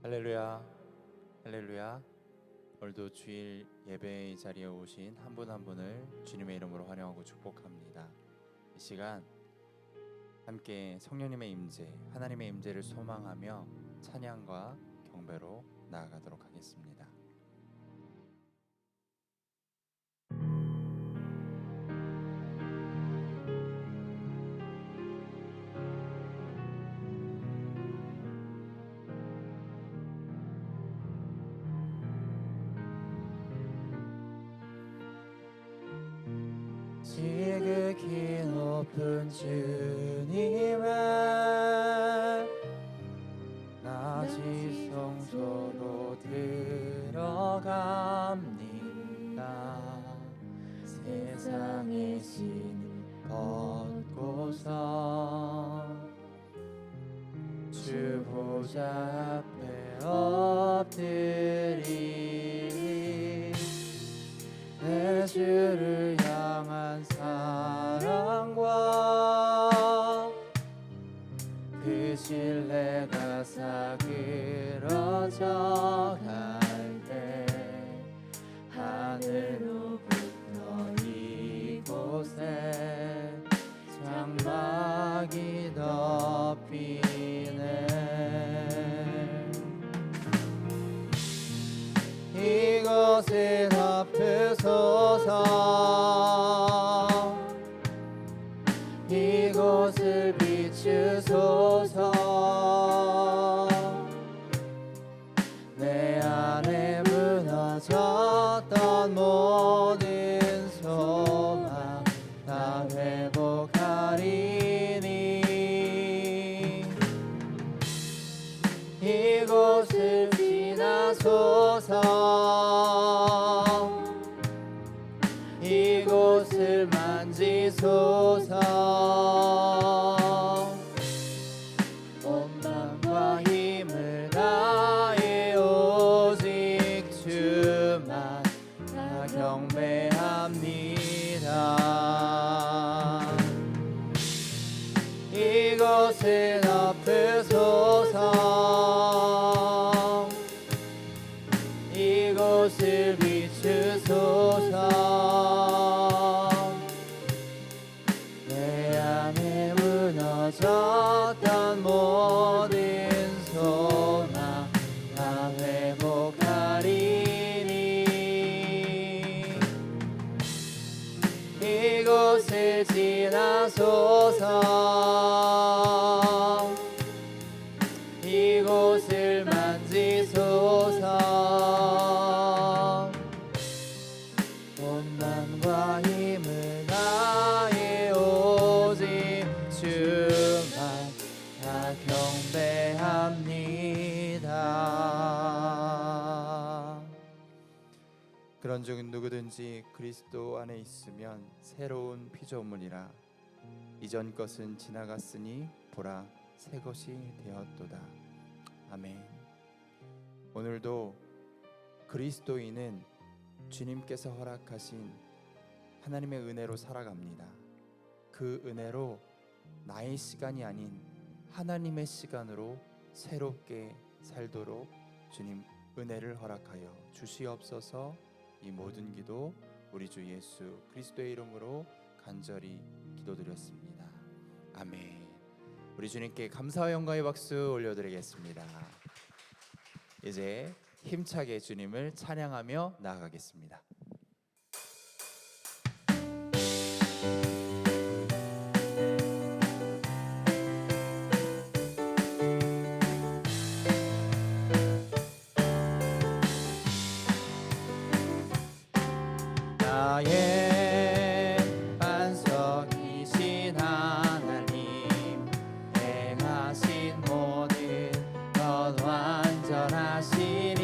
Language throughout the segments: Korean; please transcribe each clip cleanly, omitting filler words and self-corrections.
할렐루야, 할렐루야. 오늘도 주일 예배의 자리에 오신 한 분 한 분을 주님의 이름으로 환영하고 축복합니다. 이 시간 함께 성령님의 임재, 하나님의 임재를 소망하며 찬양과 경배로 나아가도록 하겠습니다. 지극히 높은 주님의 낮이 성소로 들어갑니다. 세상의 신을 벗고서 주 보좌 앞에 엎드리니 내 주를 향한 사랑과 그 신뢰가 사그러져 갈 때 하늘로부터 이곳에 장막이 덮이네. 이곳을 덮으소서, 이곳을 비추소서. 내 안에 무너졌던 모든 소망 다 회복하리니 이곳을 지나소서, 이곳을 만지소서. 온 마음과 힘을 다해 오직 주만 다 경배합니다. 이곳을 덮으소서, 이곳을 비추소서. 내 안에 무너졌던 모든 소망 다 회복하리니 이곳을 지나소서, 이곳을 만지소서. 온 마음과 힘을 다해 오직 주만 다 경배합니다. 그런즉 누구든지 그리스도 안에 있으면 새로운 피조물이라. 이전 것은 지나갔으니 보라 새 것이 되었도다. 아멘. 오늘도 그리스도인은 주님께서 허락하신 하나님의 은혜로 살아갑니다. 그 은혜로 나의 시간이 아닌 하나님의 시간으로 새롭게 살도록 주님 은혜를 허락하여 주시옵소서. 이 모든 기도 우리 주 예수 그리스도의 이름으로 간절히 기도드렸습니다. 아멘. 우리 주님께 감사와 영광의 박수 올려드리겠습니다. 이제 힘차게 주님을 찬양하며 나아가겠습니다. 나의 반석이신 하나님, 행하신 모든 것 완전하시니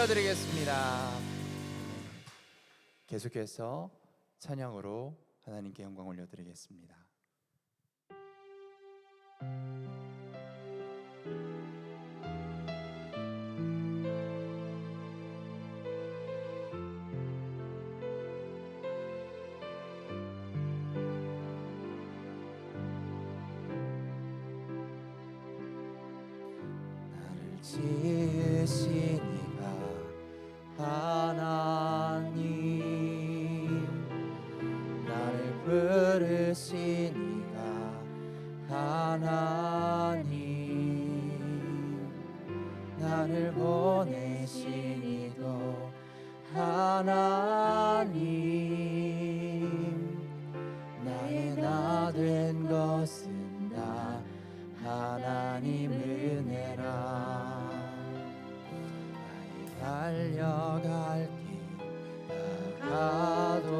올려드리겠습니다. 계속해서 찬양으로 하나님께 영광 올려드리겠습니다. 지으신 이가 하나님, 나를 부르신 이가 하나님, 나를 보내신 이도 하나님, 나의 나 된 것은 다 하나님 은혜라. 달려갈 길 나가도록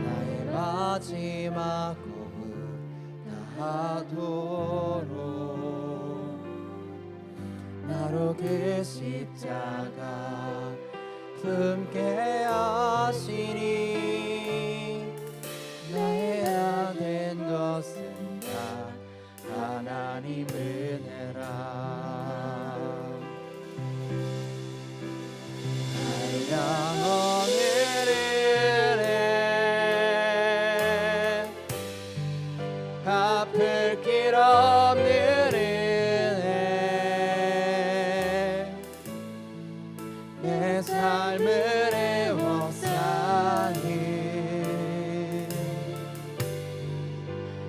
나의 마지막 호흡 다하도록 나로 그 십자가 품게 하시니 나의 나 된 것은 다 하나님 은혜라. 오늘은 갚을 길 없는 은혜 내 삶을 애워싸니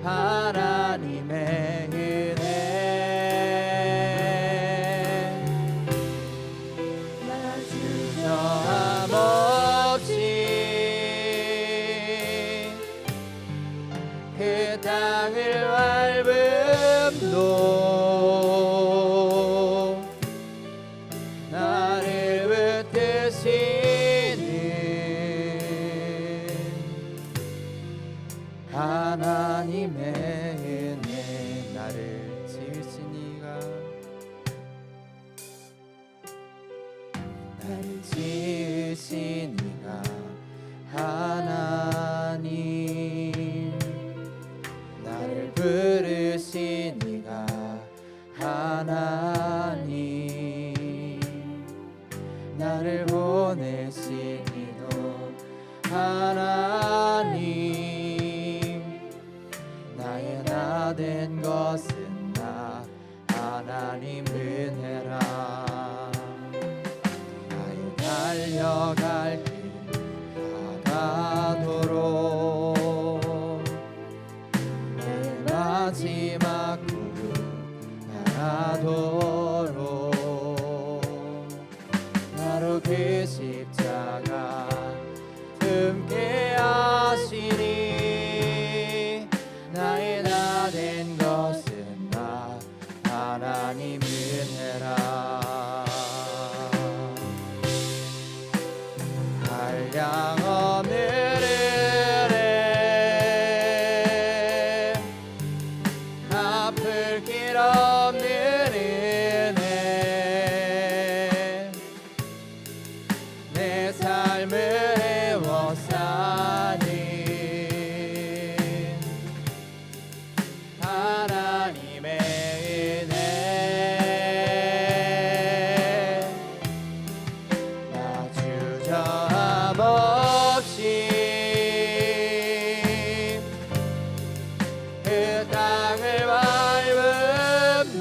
하나님의 은혜 나 주저함 없이 그 땅을 밟음도 나를 붙드시는 하나님의 은혜 나를 지으신 이가 나를 지으신 이가 하나님 나를 부르신 이가 하나님 나를 보내신 이도 하나님 나의 나 된 것은 다 하나님 은혜라. 나의 달려갈 길 나가도록 나의 마지막 호흡 나가도록 나로 그 십자가 품게 하시니 나의 나 된 것은 다 하나님 은혜라. 한량 없는 은혜 갚을 길 없는 은혜 내 삶을 애워싸니 하나님의 은혜 나 주저함 없이 그 땅을 밟음도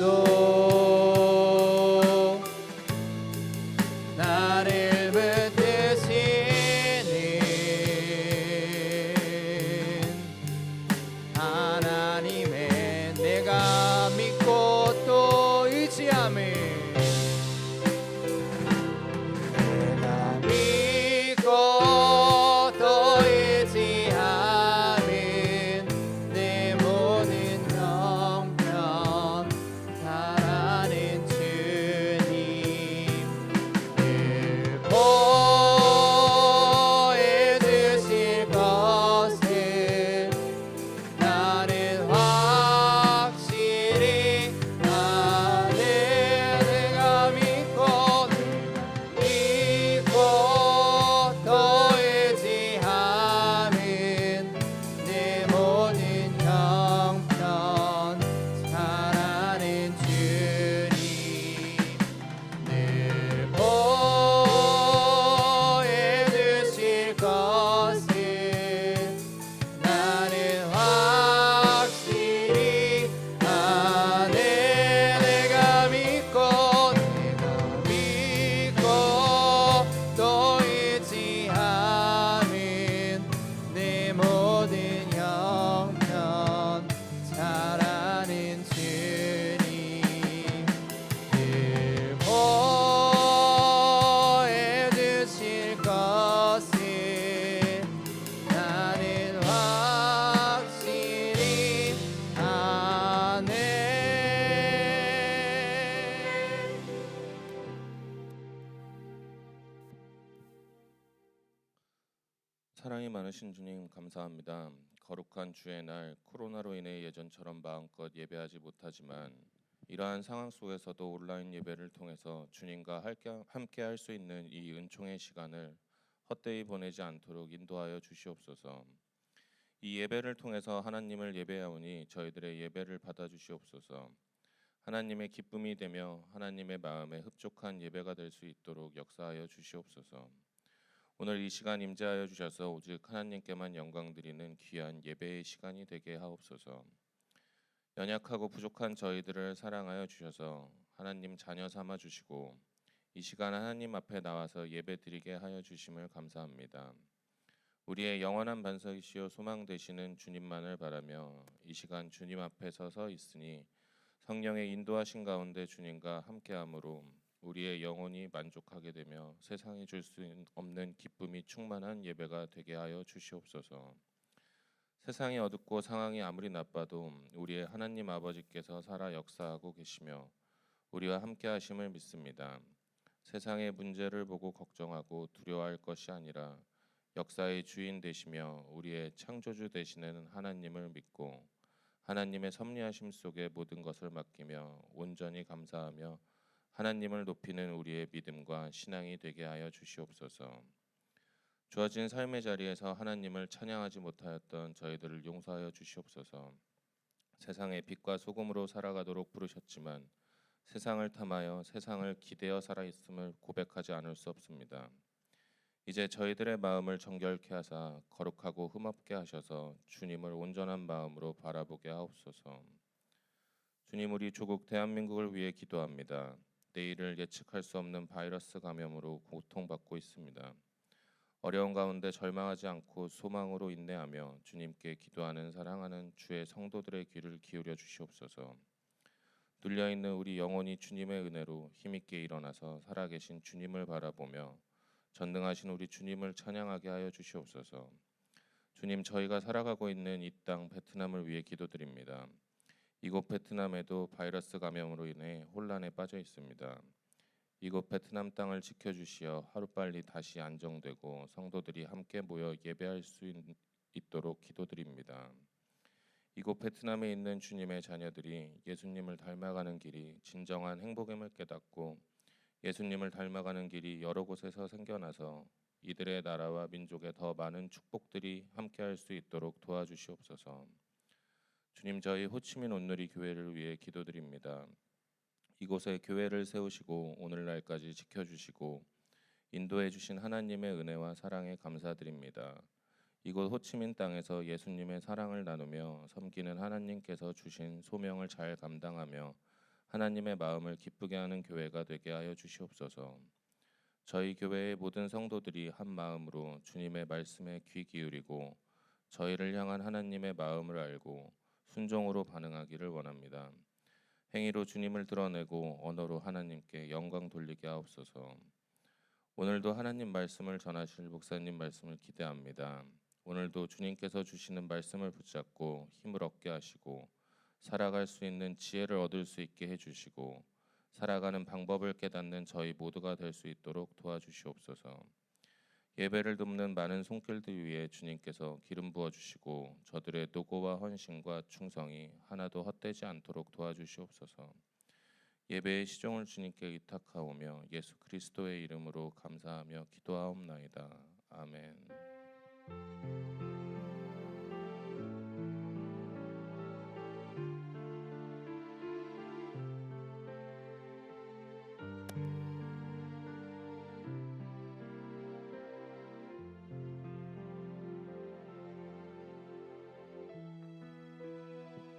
나를 붙드시는 하나님의 내가 믿고 또 의지함을 내가 믿고 또 의지함은 내 모든 형편 잘하는 주님 늘 사랑이 많으신 주님 감사합니다. 거룩한 주의 날 코로나로 인해 예전처럼 마음껏 예배하지 못하지만 이러한 상황 속에서도 온라인 예배를 통해서 주님과 함께 할 수 있는 이 은총의 시간을 헛되이 보내지 않도록 인도하여 주시옵소서. 이 예배를 통해서 하나님을 예배하오니 저희들의 예배를 받아 주시옵소서. 하나님의 기쁨이 되며 하나님의 마음에 흡족한 예배가 될 수 있도록 역사하여 주시옵소서. 오늘 이 시간 임재하여 주셔서 오직 하나님께만 영광 드리는 귀한 예배의 시간이 되게 하옵소서. 연약하고 부족한 저희들을 사랑하여 주셔서 하나님 자녀 삼아 주시고 이 시간 하나님 앞에 나와서 예배 드리게 하여 주심을 감사합니다. 우리의 영원한 반석이시요 소망 되시는 주님만을 바라며 이 시간 주님 앞에 서서 있으니 성령의 인도하신 가운데 주님과 함께함으로 우리의 영혼이 만족하게 되며 세상이 줄 수 없는 기쁨이 충만한 예배가 되게 하여 주시옵소서. 세상이 어둡고 상황이 아무리 나빠도 우리의 하나님 아버지께서 살아 역사하고 계시며 우리와 함께 하심을 믿습니다. 세상의 문제를 보고 걱정하고 두려워할 것이 아니라 역사의 주인 되시며 우리의 창조주 되시는 하나님을 믿고 하나님의 섭리하심 속에 모든 것을 맡기며 온전히 감사하며 하나님을 높이는 우리의 믿음과 신앙이 되게 하여 주시옵소서. 주어진 삶의 자리에서 하나님을 찬양하지 못하였던 저희들을 용서하여 주시옵소서. 세상의 빛과 소금으로 살아가도록 부르셨지만 세상을 탐하여 세상을 기대어 살아있음을 고백하지 않을 수 없습니다. 이제 저희들의 마음을 정결케 하사 거룩하고 흠없게 하셔서 주님을 온전한 마음으로 바라보게 하옵소서. 주님, 우리 조국 대한민국을 위해 기도합니다. 내일을 예측할 수 없는 바이러스 감염으로 고통받고 있습니다. 어려운 가운데 절망하지 않고 소망으로 인내하며 주님께 기도하는 사랑하는 주의 성도들의 귀를 기울여 주시옵소서. 눌려있는 우리 영혼이 주님의 은혜로 힘있게 일어나서 살아계신 주님을 바라보며 전능하신 우리 주님을 찬양하게 하여 주시옵소서. 주님, 저희가 살아가고 있는 이 땅 베트남을 위해 기도드립니다. 이곳 베트남에도 바이러스 감염으로 인해 혼란에 빠져 있습니다. 이곳 베트남 땅을 지켜주시어 하루빨리 다시 안정되고 성도들이 함께 모여 예배할 수 있도록 기도드립니다. 이곳 베트남에 있는 주님의 자녀들이 예수님을 닮아가는 길이 진정한 행복임을 깨닫고 예수님을 닮아가는 길이 여러 곳에서 생겨나서 이들의 나라와 민족에 더 많은 축복들이 함께할 수 있도록 도와주시옵소서. 주님, 저희 호치민 온누리 교회를 위해 기도드립니다. 이곳에 교회를 세우시고 오늘날까지 지켜주시고 인도해 주신 하나님의 은혜와 사랑에 감사드립니다. 이곳 호치민 땅에서 예수님의 사랑을 나누며 섬기는 하나님께서 주신 소명을 잘 감당하며 하나님의 마음을 기쁘게 하는 교회가 되게 하여 주시옵소서. 저희 교회의 모든 성도들이 한 마음으로 주님의 말씀에 귀 기울이고 저희를 향한 하나님의 마음을 알고 순종으로 반응하기를 원합니다. 행위로 주님을 드러내고 언어로 하나님께 영광 돌리게 하옵소서. 오늘도 하나님 말씀을 전하실 목사님 말씀을 기대합니다. 오늘도 주님께서 주시는 말씀을 붙잡고 힘을 얻게 하시고 살아갈 수 있는 지혜를 얻을 수 있게 해주시고 살아가는 방법을 깨닫는 저희 모두가 될 수 있도록 도와주시옵소서. 예배를 돕는 많은 손길들 위에 주님께서 기름 부어주시고 저들의 노고와 헌신과 충성이 하나도 헛되지 않도록 도와주시옵소서. 예배의 시종을 주님께 의탁하오며 예수 그리스도의 이름으로 감사하며 기도하옵나이다. 아멘.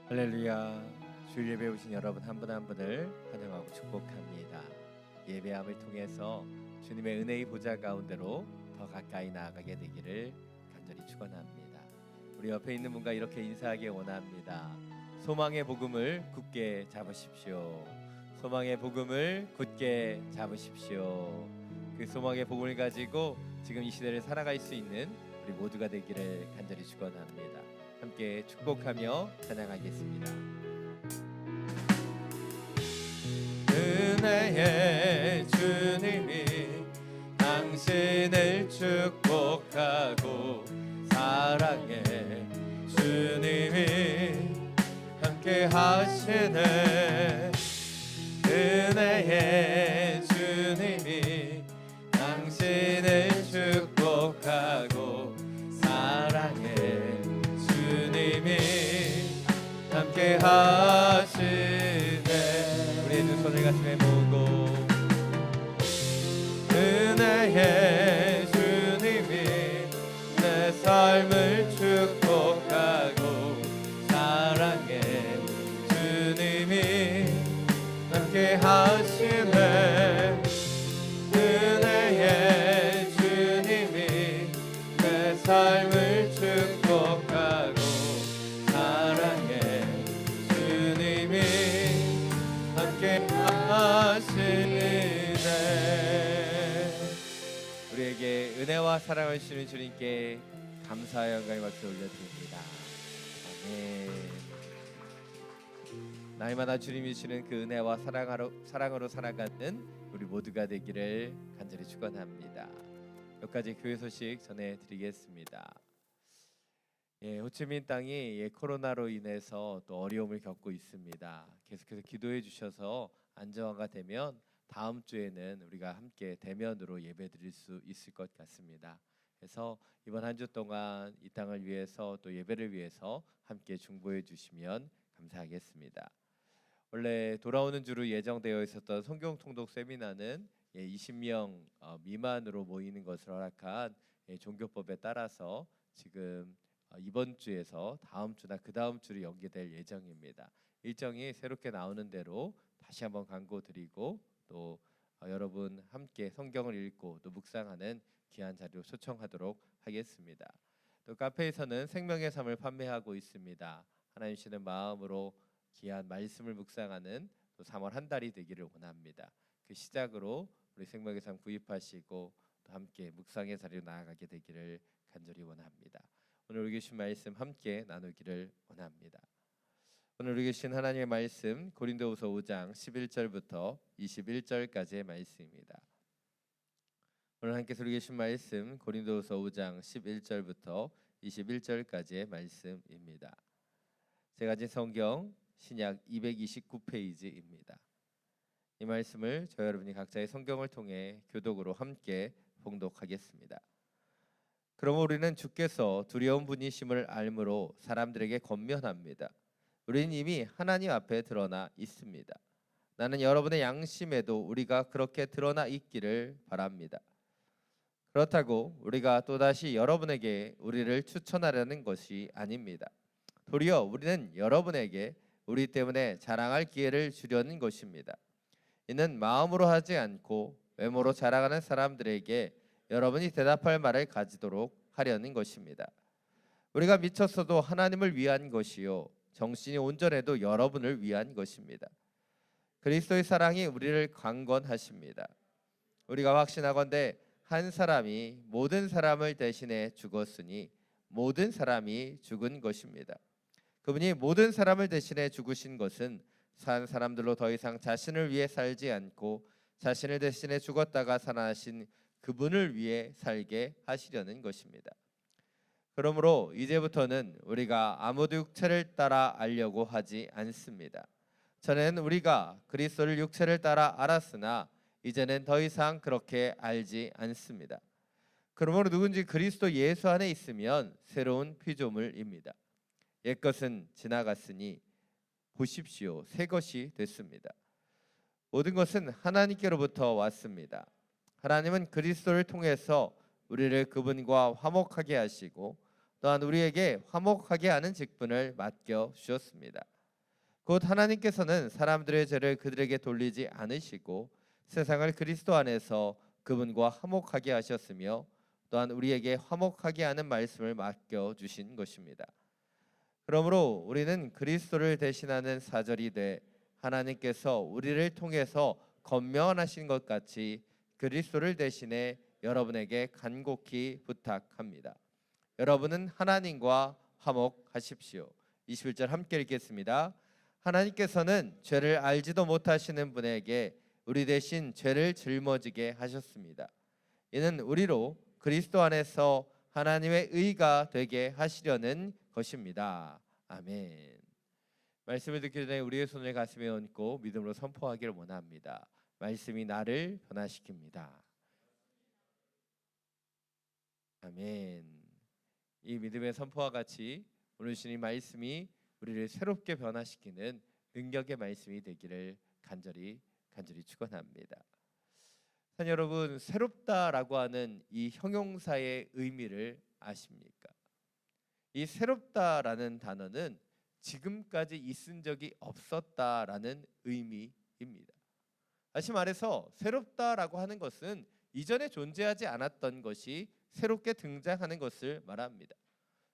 할렐루야. 주일 예배 오신 여러분 한 분 한 분을 환영하고 축복합니다. 예배함을 통해서 주님의 은혜의 보좌 가운데로 더 가까이 나아가게 되기를 간절히 축원합니다. 우리 옆에 있는 분과 이렇게 인사하기 원합니다. 소망의 복음을 굳게 잡으십시오. 소망의 복음을 굳게 잡으십시오. 그 소망의 복음을 가지고 지금 이 시대를 살아갈 수 있는 우리 모두가 되기를 간절히 축원합니다. 함께 축복하며 찬양하겠습니다. 은혜의 주님이 당신을 축복하고 함께 하시네. 은혜의 주님이 당신을 축복하고 사랑의 주님이 함께 하시네. 우리의 두 손을 가슴에 모으고 은혜의 주님이 내 삶을 축복하고 사랑의 주님이 함께 하시네. 은혜의 주님이 내 삶을 축복하고 사랑의 주님이 함께 하시네. 우리에게 은혜와 사랑을 주시는 주님께 감사와 영광의 박수 올려드립니다. 아멘. 날마다 주님이 주시는 그 은혜와 사랑으로 살아가는 우리 모두가 되기를 간절히 축원합니다. 몇 가지 교회 소식 전해드리겠습니다. 호치민 땅이 코로나로 인해서 또 어려움을 겪고 있습니다. 계속해서 기도해 주셔서 안정화가 되면 다음 주에는 우리가 함께 대면으로 예배드릴 수 있을 것 같습니다. 그래서 이번 한 주 동안 이 땅을 위해서 또 예배를 위해서 함께 중보해 주시면 감사하겠습니다. 원래 돌아오는 주로 예정되어 있었던 성경 통독 세미나는 20명 미만으로 모이는 것을 허락한 종교법에 따라서 지금 이번 주에서 다음 주나 그 다음 주로 연기될 예정입니다. 일정이 새롭게 나오는 대로 다시 한번 광고드리고 또 여러분 함께 성경을 읽고 또 묵상하는 귀한 자료 초청하도록 하겠습니다. 또 카페에서는 생명의 삶을 판매하고 있습니다. 하나님 주시는 마음으로 귀한 말씀을 묵상하는 또 3월 한 달이 되기를 원합니다. 그 시작으로 우리 생명의 삶 구입하시고 또 함께 묵상의 자리로 나아가게 되기를 간절히 원합니다. 오늘 우리 주신 말씀 함께 나누기를 원합니다. 오늘 우리 주신 하나님의 말씀 고린도후서 5장 11절부터 21절까지의 말씀입니다. 오늘 함께서 우리 주신 말씀 고린도후서 5장 11절부터 21절까지의 말씀입니다. 제가 가진 성경 신약 229페이지입니다. 이 말씀을 저희 여러분이 각자의 성경을 통해 교독으로 함께 봉독하겠습니다. 그러므로 우리는 주께서 두려운 분이심을 알므로 사람들에게 권면합니다. 우리는 이미 하나님 앞에 드러나 있습니다. 나는 여러분의 양심에도 우리가 그렇게 드러나 있기를 바랍니다. 그렇다고 우리가 또다시 여러분에게 우리를 추천하려는 것이 아닙니다. 도리어 우리는 여러분에게 우리 때문에 자랑할 기회를 주려는 것입니다. 이는 마음으로 하지 않고 외모로 자랑하는 사람들에게 여러분이 대답할 말을 가지도록 하려는 것입니다. 우리가 미쳤어도 하나님을 위한 것이요 정신이 온전해도 여러분을 위한 것입니다. 그리스도의 사랑이 우리를 강권하십니다. 우리가 확신하건대 한 사람이 모든 사람을 대신해 죽었으니 모든 사람이 죽은 것입니다. 그분이 모든 사람을 대신해 죽으신 것은 산 사람들로 더 이상 자신을 위해 살지 않고 자신을 대신해 죽었다가 살아나신 그분을 위해 살게 하시려는 것입니다. 그러므로 이제부터는 우리가 아무도 육체를 따라 알려고 하지 않습니다. 전에는 우리가 그리스도를 육체를 따라 알았으나 이제는 더 이상 그렇게 알지 않습니다. 그러므로 누군지 그리스도 예수 안에 있으면 새로운 피조물입니다. 옛것은 지나갔으니 보십시오, 새 것이 됐습니다. 모든 것은 하나님께로부터 왔습니다. 하나님은 그리스도를 통해서 우리를 그분과 화목하게 하시고 또한 우리에게 화목하게 하는 직분을 맡겨 주셨습니다. 곧 하나님께서는 사람들의 죄를 그들에게 돌리지 않으시고 세상을 그리스도 안에서 그분과 화목하게 하셨으며 또한 우리에게 화목하게 하는 말씀을 맡겨 주신 것입니다. 그러므로 우리는 그리스도를 대신하는 사절이 돼 하나님께서 우리를 통해서 권면하신 것 같이 그리스도를 대신해 여러분에게 간곡히 부탁합니다. 여러분은 하나님과 화목하십시오. 21절 함께 읽겠습니다. 하나님께서는 죄를 알지도 못하시는 분에게 우리 대신 죄를 짊어지게 하셨습니다. 이는 우리로 그리스도 안에서 하나님의 의가 되게 하시려는 것입니다. 아멘. 말씀을 듣기 전에 우리의 손을 가슴에 얹고 믿음으로 선포하기를 원합니다. 말씀이 나를 변화시킵니다. 아멘. 이 믿음의 선포와 같이 오늘 주님 말씀이 우리를 새롭게 변화시키는 능력의 말씀이 되기를 간절히 축원합니다. 사랑하는 여러분, 새롭다라고 하는 이 형용사의 의미를 아십니까? 이 새롭다라는 단어는 지금까지 있은 적이 없었다라는 의미입니다. 다시 말해서 새롭다라고 하는 것은 이전에 존재하지 않았던 것이 새롭게 등장하는 것을 말합니다.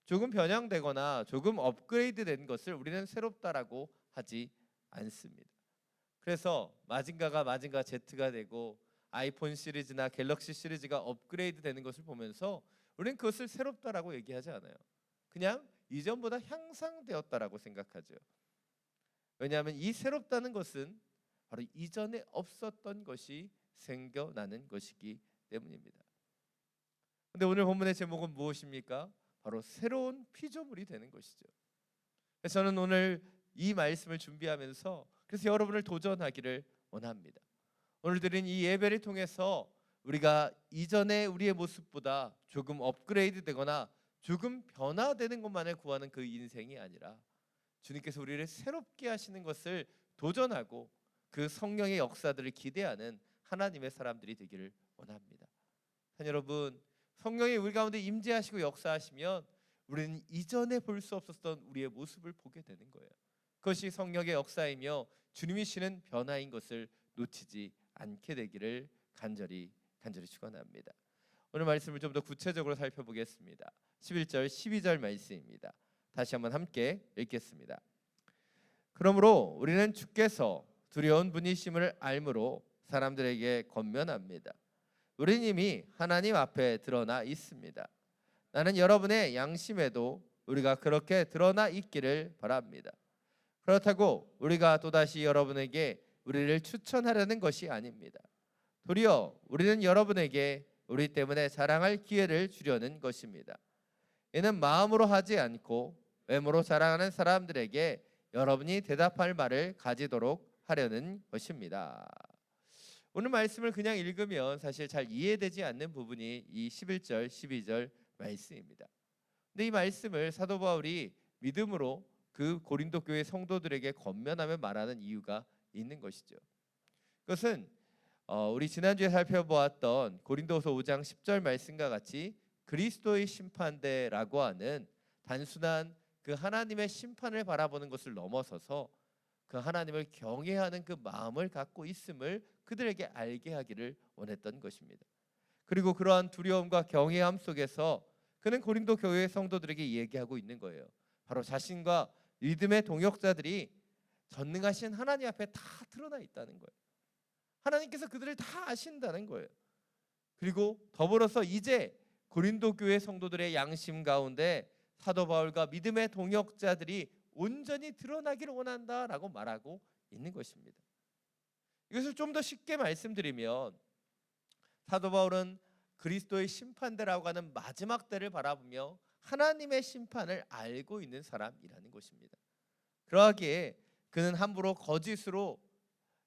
조금 변형되거나 조금 업그레이드된 것을 우리는 새롭다라고 하지 않습니다. 그래서 마징가가 마징가 Z가 되고 아이폰 시리즈나 갤럭시 시리즈가 업그레이드 되는 것을 보면서 우리는 그것을 새롭다라고 얘기하지 않아요. 그냥 이전보다 향상되었다라고 생각하죠. 왜냐하면 이 새롭다는 것은 바로 이전에 없었던 것이 생겨나는 것이기 때문입니다. 근데 오늘 본문의 제목은 무엇입니까? 바로 새로운 피조물이 되는 것이죠. 그래서 저는 오늘 이 말씀을 준비하면서 그래서 여러분을 도전하기를 원합니다. 오늘 드린 이 예배를 통해서 우리가 이전의 우리의 모습보다 조금 업그레이드 되거나 조금 변화되는 것만을 구하는 그 인생이 아니라 주님께서 우리를 새롭게 하시는 것을 도전하고 그 성령의 역사들을 기대하는 하나님의 사람들이 되기를 원합니다. 여러분, 성령이 우리 가운데 임재하시고 역사하시면 우리는 이전에 볼 수 없었던 우리의 모습을 보게 되는 거예요. 그것이 성령의 역사이며 주님이 시는 변화인 것을 놓치지 않게 되기를 간절히 축원합니다. 오늘 말씀을 좀 더 구체적으로 살펴보겠습니다. 11절 12절 말씀입니다. 다시 한번 함께 읽겠습니다. 그러므로 우리는 주께서 두려운 분이심을 알므로 사람들에게 권면합니다. 우리는 이미 하나님 앞에 드러나 있습니다. 나는 여러분의 양심에도 우리가 그렇게 드러나 있기를 바랍니다. 그렇다고 우리가 또다시 여러분에게 우리를 추천하려는 것이 아닙니다. 도리어 우리는 여러분에게 우리 때문에 자랑할 기회를 주려는 것입니다. 이는 마음으로 하지 않고 외모로 자랑하는 사람들에게 여러분이 대답할 말을 가지도록 하려는 것입니다. 오늘 말씀을 그냥 읽으면 사실 잘 이해되지 않는 부분이 이 11절, 12절 말씀입니다. 근데 이 말씀을 사도 바울이 믿음으로 그 고린도 교회 성도들에게 권면하며 말하는 이유가 있는 것이죠. 그것은 우리 지난주에 살펴보았던 고린도서 5장 10절 말씀과 같이 그리스도의 심판대라고 하는 단순한 그 하나님의 심판을 바라보는 것을 넘어서서 그 하나님을 경외하는 그 마음을 갖고 있음을 그들에게 알게 하기를 원했던 것입니다. 그리고 그러한 두려움과 경외함 속에서 그는 고린도 교회 성도들에게 얘기하고 있는 거예요. 바로 자신과 믿음의 동역자들이 전능하신 하나님 앞에 다 드러나 있다는 거예요. 하나님께서 그들을 다 아신다는 거예요. 그리고 더불어서 이제 고린도 교회 성도들의 양심 가운데 사도 바울과 믿음의 동역자들이 온전히 드러나기를 원한다라고 말하고 있는 것입니다. 이것을 좀 더 쉽게 말씀드리면 사도 바울은 그리스도의 심판대라고 하는 마지막 때를 바라보며 하나님의 심판을 알고 있는 사람이라는 것입니다. 그러하기에 그는 함부로 거짓으로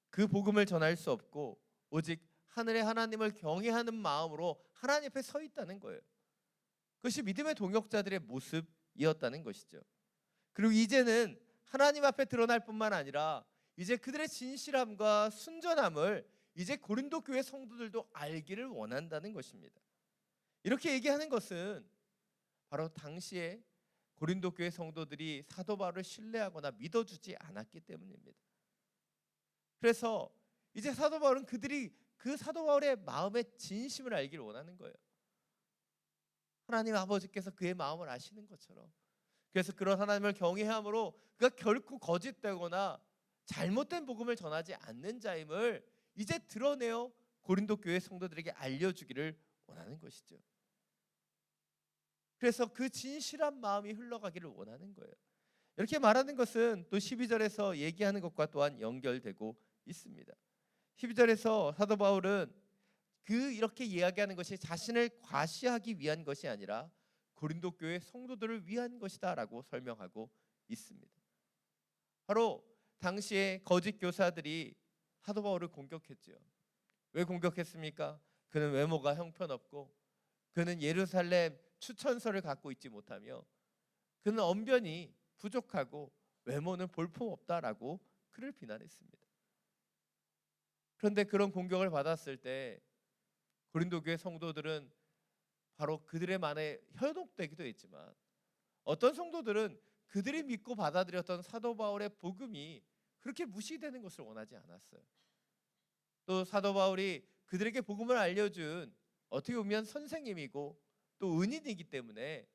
그 복음을 전할 수 없고 오직 하늘의 하나님을 경외하는 마음으로 하나님 앞에 서 있다는 거예요. 그것이 믿음의 동역자들의 모습이었다는 것이죠. 그리고 이제는 하나님 앞에 드러날 뿐만 아니라 이제 그들의 진실함과 순전함을 이제 고린도 교회 성도들도 알기를 원한다는 것입니다. 이렇게 얘기하는 것은 바로 당시에 고린도 교회 성도들이 사도 바울을 신뢰하거나 믿어주지 않았기 때문입니다. 그래서 이제 사도 바울은 그들이 그 사도 바울의 마음의 진심을 알기를 원하는 거예요. 하나님 아버지께서 그의 마음을 아시는 것처럼. 그래서 그런 하나님을 경외함으로 그가 결코 거짓되거나 잘못된 복음을 전하지 않는 자임을 이제 드러내어 고린도 교회 성도들에게 알려주기를 원하는 것이죠. 그래서 그 진실한 마음이 흘러가기를 원하는 거예요. 이렇게 말하는 것은 또 12절에서 얘기하는 것과 또한 연결되고 있습니다. 12절에서 사도 바울은 이렇게 이야기하는 것이 자신을 과시하기 위한 것이 아니라 고린도 교회 성도들을 위한 것이다라고 설명하고 있습니다. 바로 당시에 거짓 교사들이 사도 바울을 공격했죠. 왜 공격했습니까? 그는 외모가 형편없고 그는 예루살렘 추천서를 갖고 있지 못하며 그는 언변이 부족하고 외모는 볼품없다라고 그를 비난했습니다. 그런데 그런 공격을 받았을 때 고린도 교회 성도들은 바로 그들의 말에 현혹되기도 했지만 어떤 성도들은 그들이 믿고 받아들였던 사도 바울의 복음이 그렇게 무시되는 것을 원하지 않았어요. 또 사도 바울이 그들에게 복음을 알려준 어떻게 보면 선생님이고 또 은인이기 때문에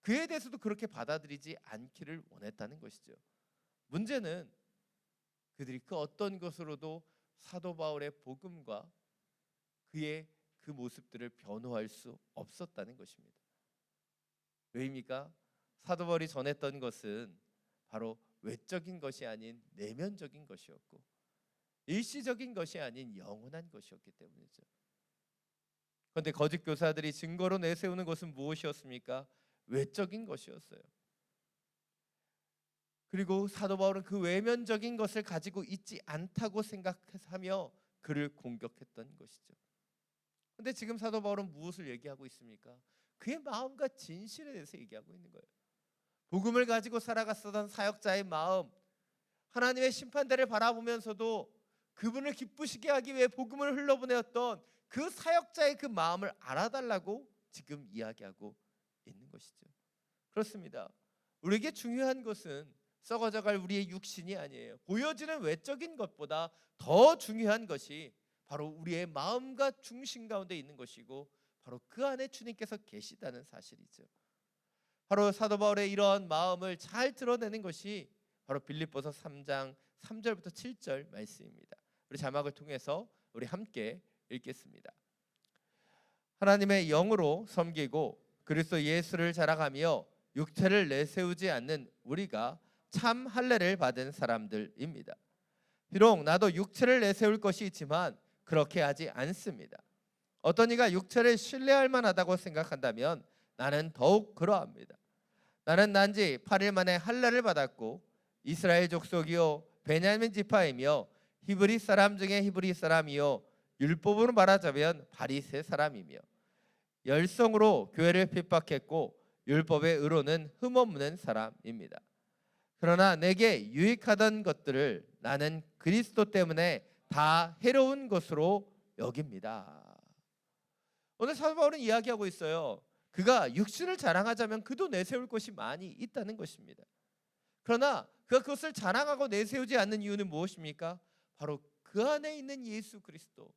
그에 대해서도 그렇게 받아들이지 않기를 원했다는 것이죠. 문제는 그들이 그 어떤 것으로도 사도 바울의 복음과 그의 그 모습들을 변호할 수 없었다는 것입니다. 왜입니까? 사도 바울이 전했던 것은 바로 외적인 것이 아닌 내면적인 것이었고 일시적인 것이 아닌 영원한 것이었기 때문이죠. 그런데 거짓 교사들이 증거로 내세우는 것은 무엇이었습니까? 외적인 것이었어요. 그리고 사도 바울은 그 외면적인 것을 가지고 있지 않다고 생각하며 그를 공격했던 것이죠. 그런데 지금 사도 바울은 무엇을 얘기하고 있습니까? 그의 마음과 진실에 대해서 얘기하고 있는 거예요. 복음을 가지고 살아갔었던 사역자의 마음, 하나님의 심판대를 바라보면서도 그분을 기쁘시게 하기 위해 복음을 흘러보내었던 그 사역자의 그 마음을 알아달라고 지금 이야기하고 있는 것이죠. 그렇습니다. 우리에게 중요한 것은 썩어져갈 우리의 육신이 아니에요. 보여지는 외적인 것보다 더 중요한 것이 바로 우리의 마음과 중심 가운데 있는 것이고 바로 그 안에 주님께서 계시다는 사실이죠. 바로 사도 바울의 이러한 마음을 잘 드러내는 것이 바로 빌립보서 3장 3절부터 7절 말씀입니다. 우리 자막을 통해서 우리 함께 읽겠습니다. 하나님의 영으로 섬기고 그리스도 예수를 자랑하며 육체를 내세우지 않는 우리가 참 할례를 받은 사람들입니다. 비록 나도 육체를 내세울 것이 있지만 그렇게 하지 않습니다. 어떤 이가 육체를 신뢰할 만하다고 생각한다면 나는 더욱 그러합니다. 나는 난지 8일 만에 할례를 받았고 이스라엘 족속이요 베냐민 지파이며 히브리 사람 중에 히브리 사람이요 율법으로 말하자면 바리새 사람이며 열성으로 교회를 핍박했고 율법의 의로는 흠없는 사람입니다. 그러나 내게 유익하던 것들을 나는 그리스도 때문에 다 해로운 것으로 여깁니다. 오늘 사도 바울은 이야기하고 있어요. 그가 육신을 자랑하자면 그도 내세울 것이 많이 있다는 것입니다. 그러나 그가 그것을 자랑하고 내세우지 않는 이유는 무엇입니까? 바로 그 안에 있는 예수 그리스도,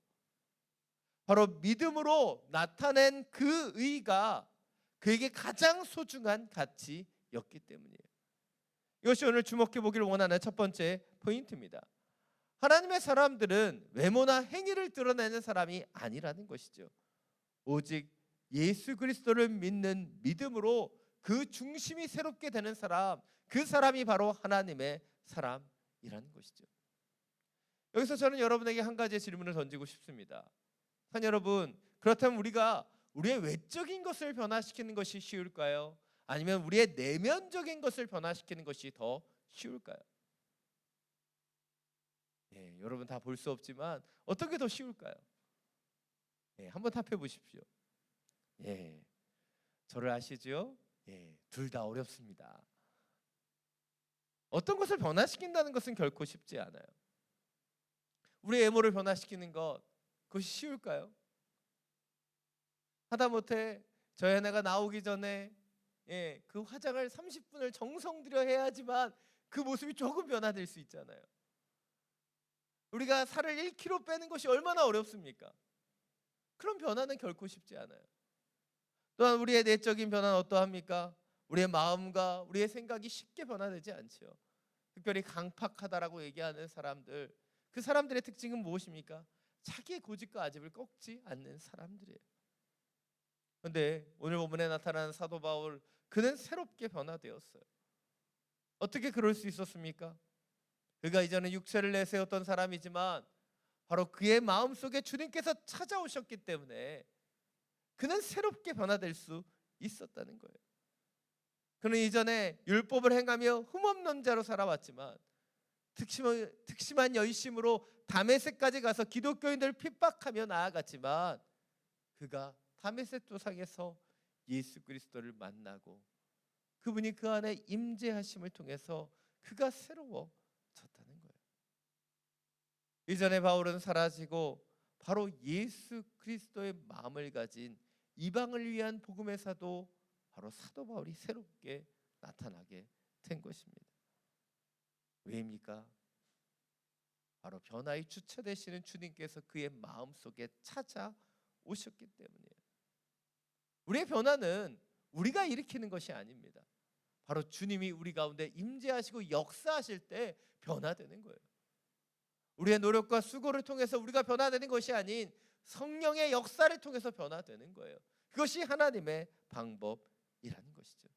바로 믿음으로 나타낸 그 의가 그에게 가장 소중한 가치였기 때문이에요. 이것이 오늘 주목해 보기를 원하는 첫 번째 포인트입니다. 하나님의 사람들은 외모나 행위를 드러내는 사람이 아니라는 것이죠. 오직 예수 그리스도를 믿는 믿음으로 그 중심이 새롭게 되는 사람, 그 사람이 바로 하나님의 사람이라는 것이죠. 여기서 저는 여러분에게 한 가지의 질문을 던지고 싶습니다. 여러분, 그렇다면 우리가 우리의 외적인 것을 변화시키는 것이 쉬울까요? 아니면 우리의 내면적인 것을 변화시키는 것이 더 쉬울까요? 여러분 다 볼 수 없지만 어떤 게 더 쉬울까요? 한번 답해 보십시오. 저를 아시죠? 둘 다 어렵습니다. 어떤 것을 변화시킨다는 것은 결코 쉽지 않아요. 우리 외모를 변화시키는 것, 그것이 쉬울까요? 하다못해 저희 아내가 나오기 전에 그 화장을 30분을 정성 들여 해야지만 그 모습이 조금 변화될 수 있잖아요. 우리가 살을 1kg 빼는 것이 얼마나 어렵습니까? 그런 변화는 결코 쉽지 않아요. 또한 우리의 내적인 변화는 어떠합니까? 우리의 마음과 우리의 생각이 쉽게 변화되지 않죠. 특별히 강팍하다라고 얘기하는 사람들, 그 사람들의 특징은 무엇입니까? 자기의 고집과 아집을 꺾지 않는 사람들이에요. 그런데 오늘 본문에 나타나는 사도 바울, 그는 새롭게 변화되었어요. 어떻게 그럴 수 있었습니까? 그가 이전에 육체를 내세웠던 사람이지만 바로 그의 마음속에 주님께서 찾아오셨기 때문에 그는 새롭게 변화될 수 있었다는 거예요. 그는 이전에 율법을 행하며 흠없는 자로 살아왔지만 특심한 열심으로 다메섹까지 가서 기독교인들을 핍박하며 나아갔지만 그가 다메섹 도상에서 예수 그리스도를 만나고 그분이 그 안에 임재하심을 통해서 그가 새로워졌다는 거예요. 이전에 바울은 사라지고 바로 예수 그리스도의 마음을 가진 이방을 위한 복음의 사도 바로 사도 바울이 새롭게 나타나게 된 것입니다. 왜입니까? 바로 변화의 주체 되시는 주님께서 그의 마음속에 찾아오셨기 때문이에요. 우리의 변화는 우리가 일으키는 것이 아닙니다. 바로 주님이 우리 가운데 임재하시고 역사하실 때 변화되는 거예요. 우리의 노력과 수고를 통해서 우리가 변화되는 것이 아닌 성령의 역사를 통해서 변화되는 거예요. 그것이 하나님의 방법이라는 것이죠.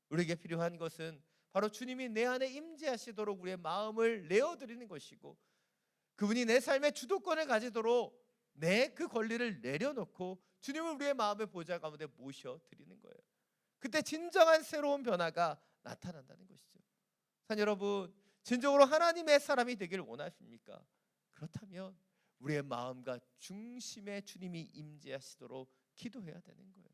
우리에게 필요한 것은 바로 주님이 내 안에 임재하시도록 우리의 마음을 내어드리는 것이고 그분이 내 삶의 주도권을 가지도록 내 그 권리를 내려놓고 주님을 우리의 마음의 보좌 가운데 모셔드리는 거예요. 그때 진정한 새로운 변화가 나타난다는 것이죠. 산 여러분, 진정으로 하나님의 사람이 되길 원하십니까? 그렇다면 우리의 마음과 중심에 주님이 임재하시도록 기도해야 되는 거예요.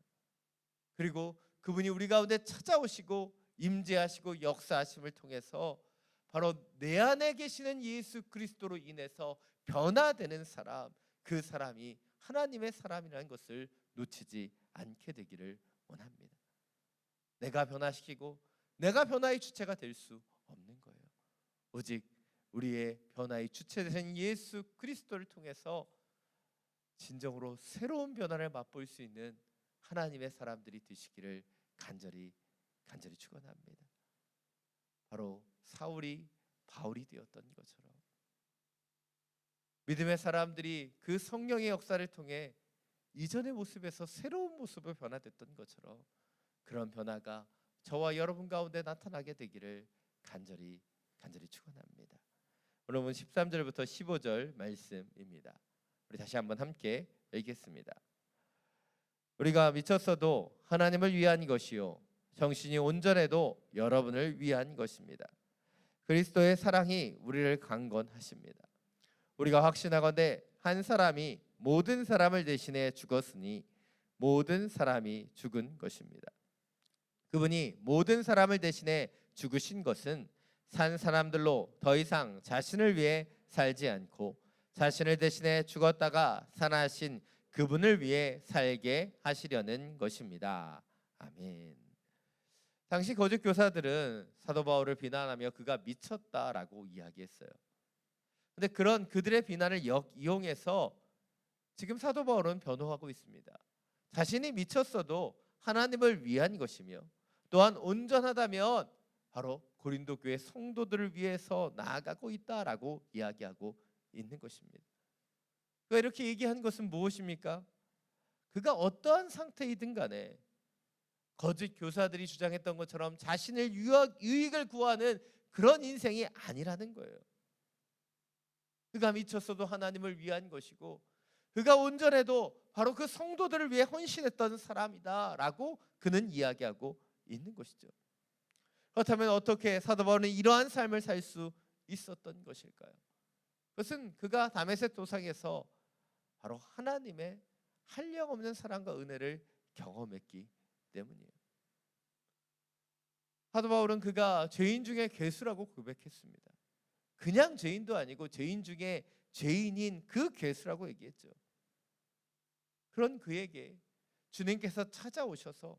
그리고 그분이 우리 가운데 찾아오시고 임재하시고 역사하심을 통해서 바로 내 안에 계시는 예수 그리스도로 인해서 변화되는 사람, 그 사람이 하나님의 사람이라는 것을 놓치지 않게 되기를 원합니다. 내가 변화시키고 내가 변화의 주체가 될 수 없는 거예요. 오직 우리의 변화의 주체 되신 예수 그리스도를 통해서 진정으로 새로운 변화를 맛볼 수 있는 하나님의 사람들이 되시기를 간절히 축원합니다. 바로 사울이 바울이 되었던 것처럼 믿음의 사람들이 그 성령의 역사를 통해 이전의 모습에서 새로운 모습으로 변화됐던 것처럼 그런 변화가 저와 여러분 가운데 나타나게 되기를 간절히 축원합니다. 오늘 본 13절부터 15절 말씀입니다. 우리 다시 한번 함께 읽겠습니다. 우리가 미쳤어도 하나님을 위한 것이요 정신이 온전해도 여러분을 위한 것입니다. 그리스도의 사랑이 우리를 강건하십니다. 우리가 확신하건대 한 사람이 모든 사람을 대신해 죽었으니 모든 사람이 죽은 것입니다. 그분이 모든 사람을 대신해 죽으신 것은 산 사람들로 더 이상 자신을 위해 살지 않고 자신을 대신해 죽었다가 살아나신 그분을 위해 살게 하시려는 것입니다. 아멘. 당시 거짓 교사들은 사도 바울을 비난하며 그가 미쳤다라고 이야기했어요. 근데 그런 그들의 비난을 이용해서 지금 사도 바울은 변호하고 있습니다. 자신이 미쳤어도 하나님을 위한 것이며 또한 온전하다면 바로 고린도 교회 성도들을 위해서 나아가고 있다라고 이야기하고 있는 것입니다. 그가 이렇게 얘기한 것은 무엇입니까? 그가 어떠한 상태이든 간에 거짓 교사들이 주장했던 것처럼 자신의 유익을 구하는 그런 인생이 아니라는 거예요. 그가 미쳤어도 하나님을 위한 것이고 그가 온전해도 바로 그 성도들을 위해 헌신했던 사람이다라고 그는 이야기하고 있는 것이죠. 그렇다면 어떻게 사도 바울은 이러한 삶을 살 수 있었던 것일까요? 그것은 그가 다메섹 도상에서 바로 하나님의 한량없는 사랑과 은혜를 경험했기 때문이에요. 사도 바울은 그가 죄인 중에 괴수라고 고백했습니다. 그냥 죄인도 아니고 죄인 중에 죄인인 그 괴수라고 얘기했죠. 그런 그에게 주님께서 찾아오셔서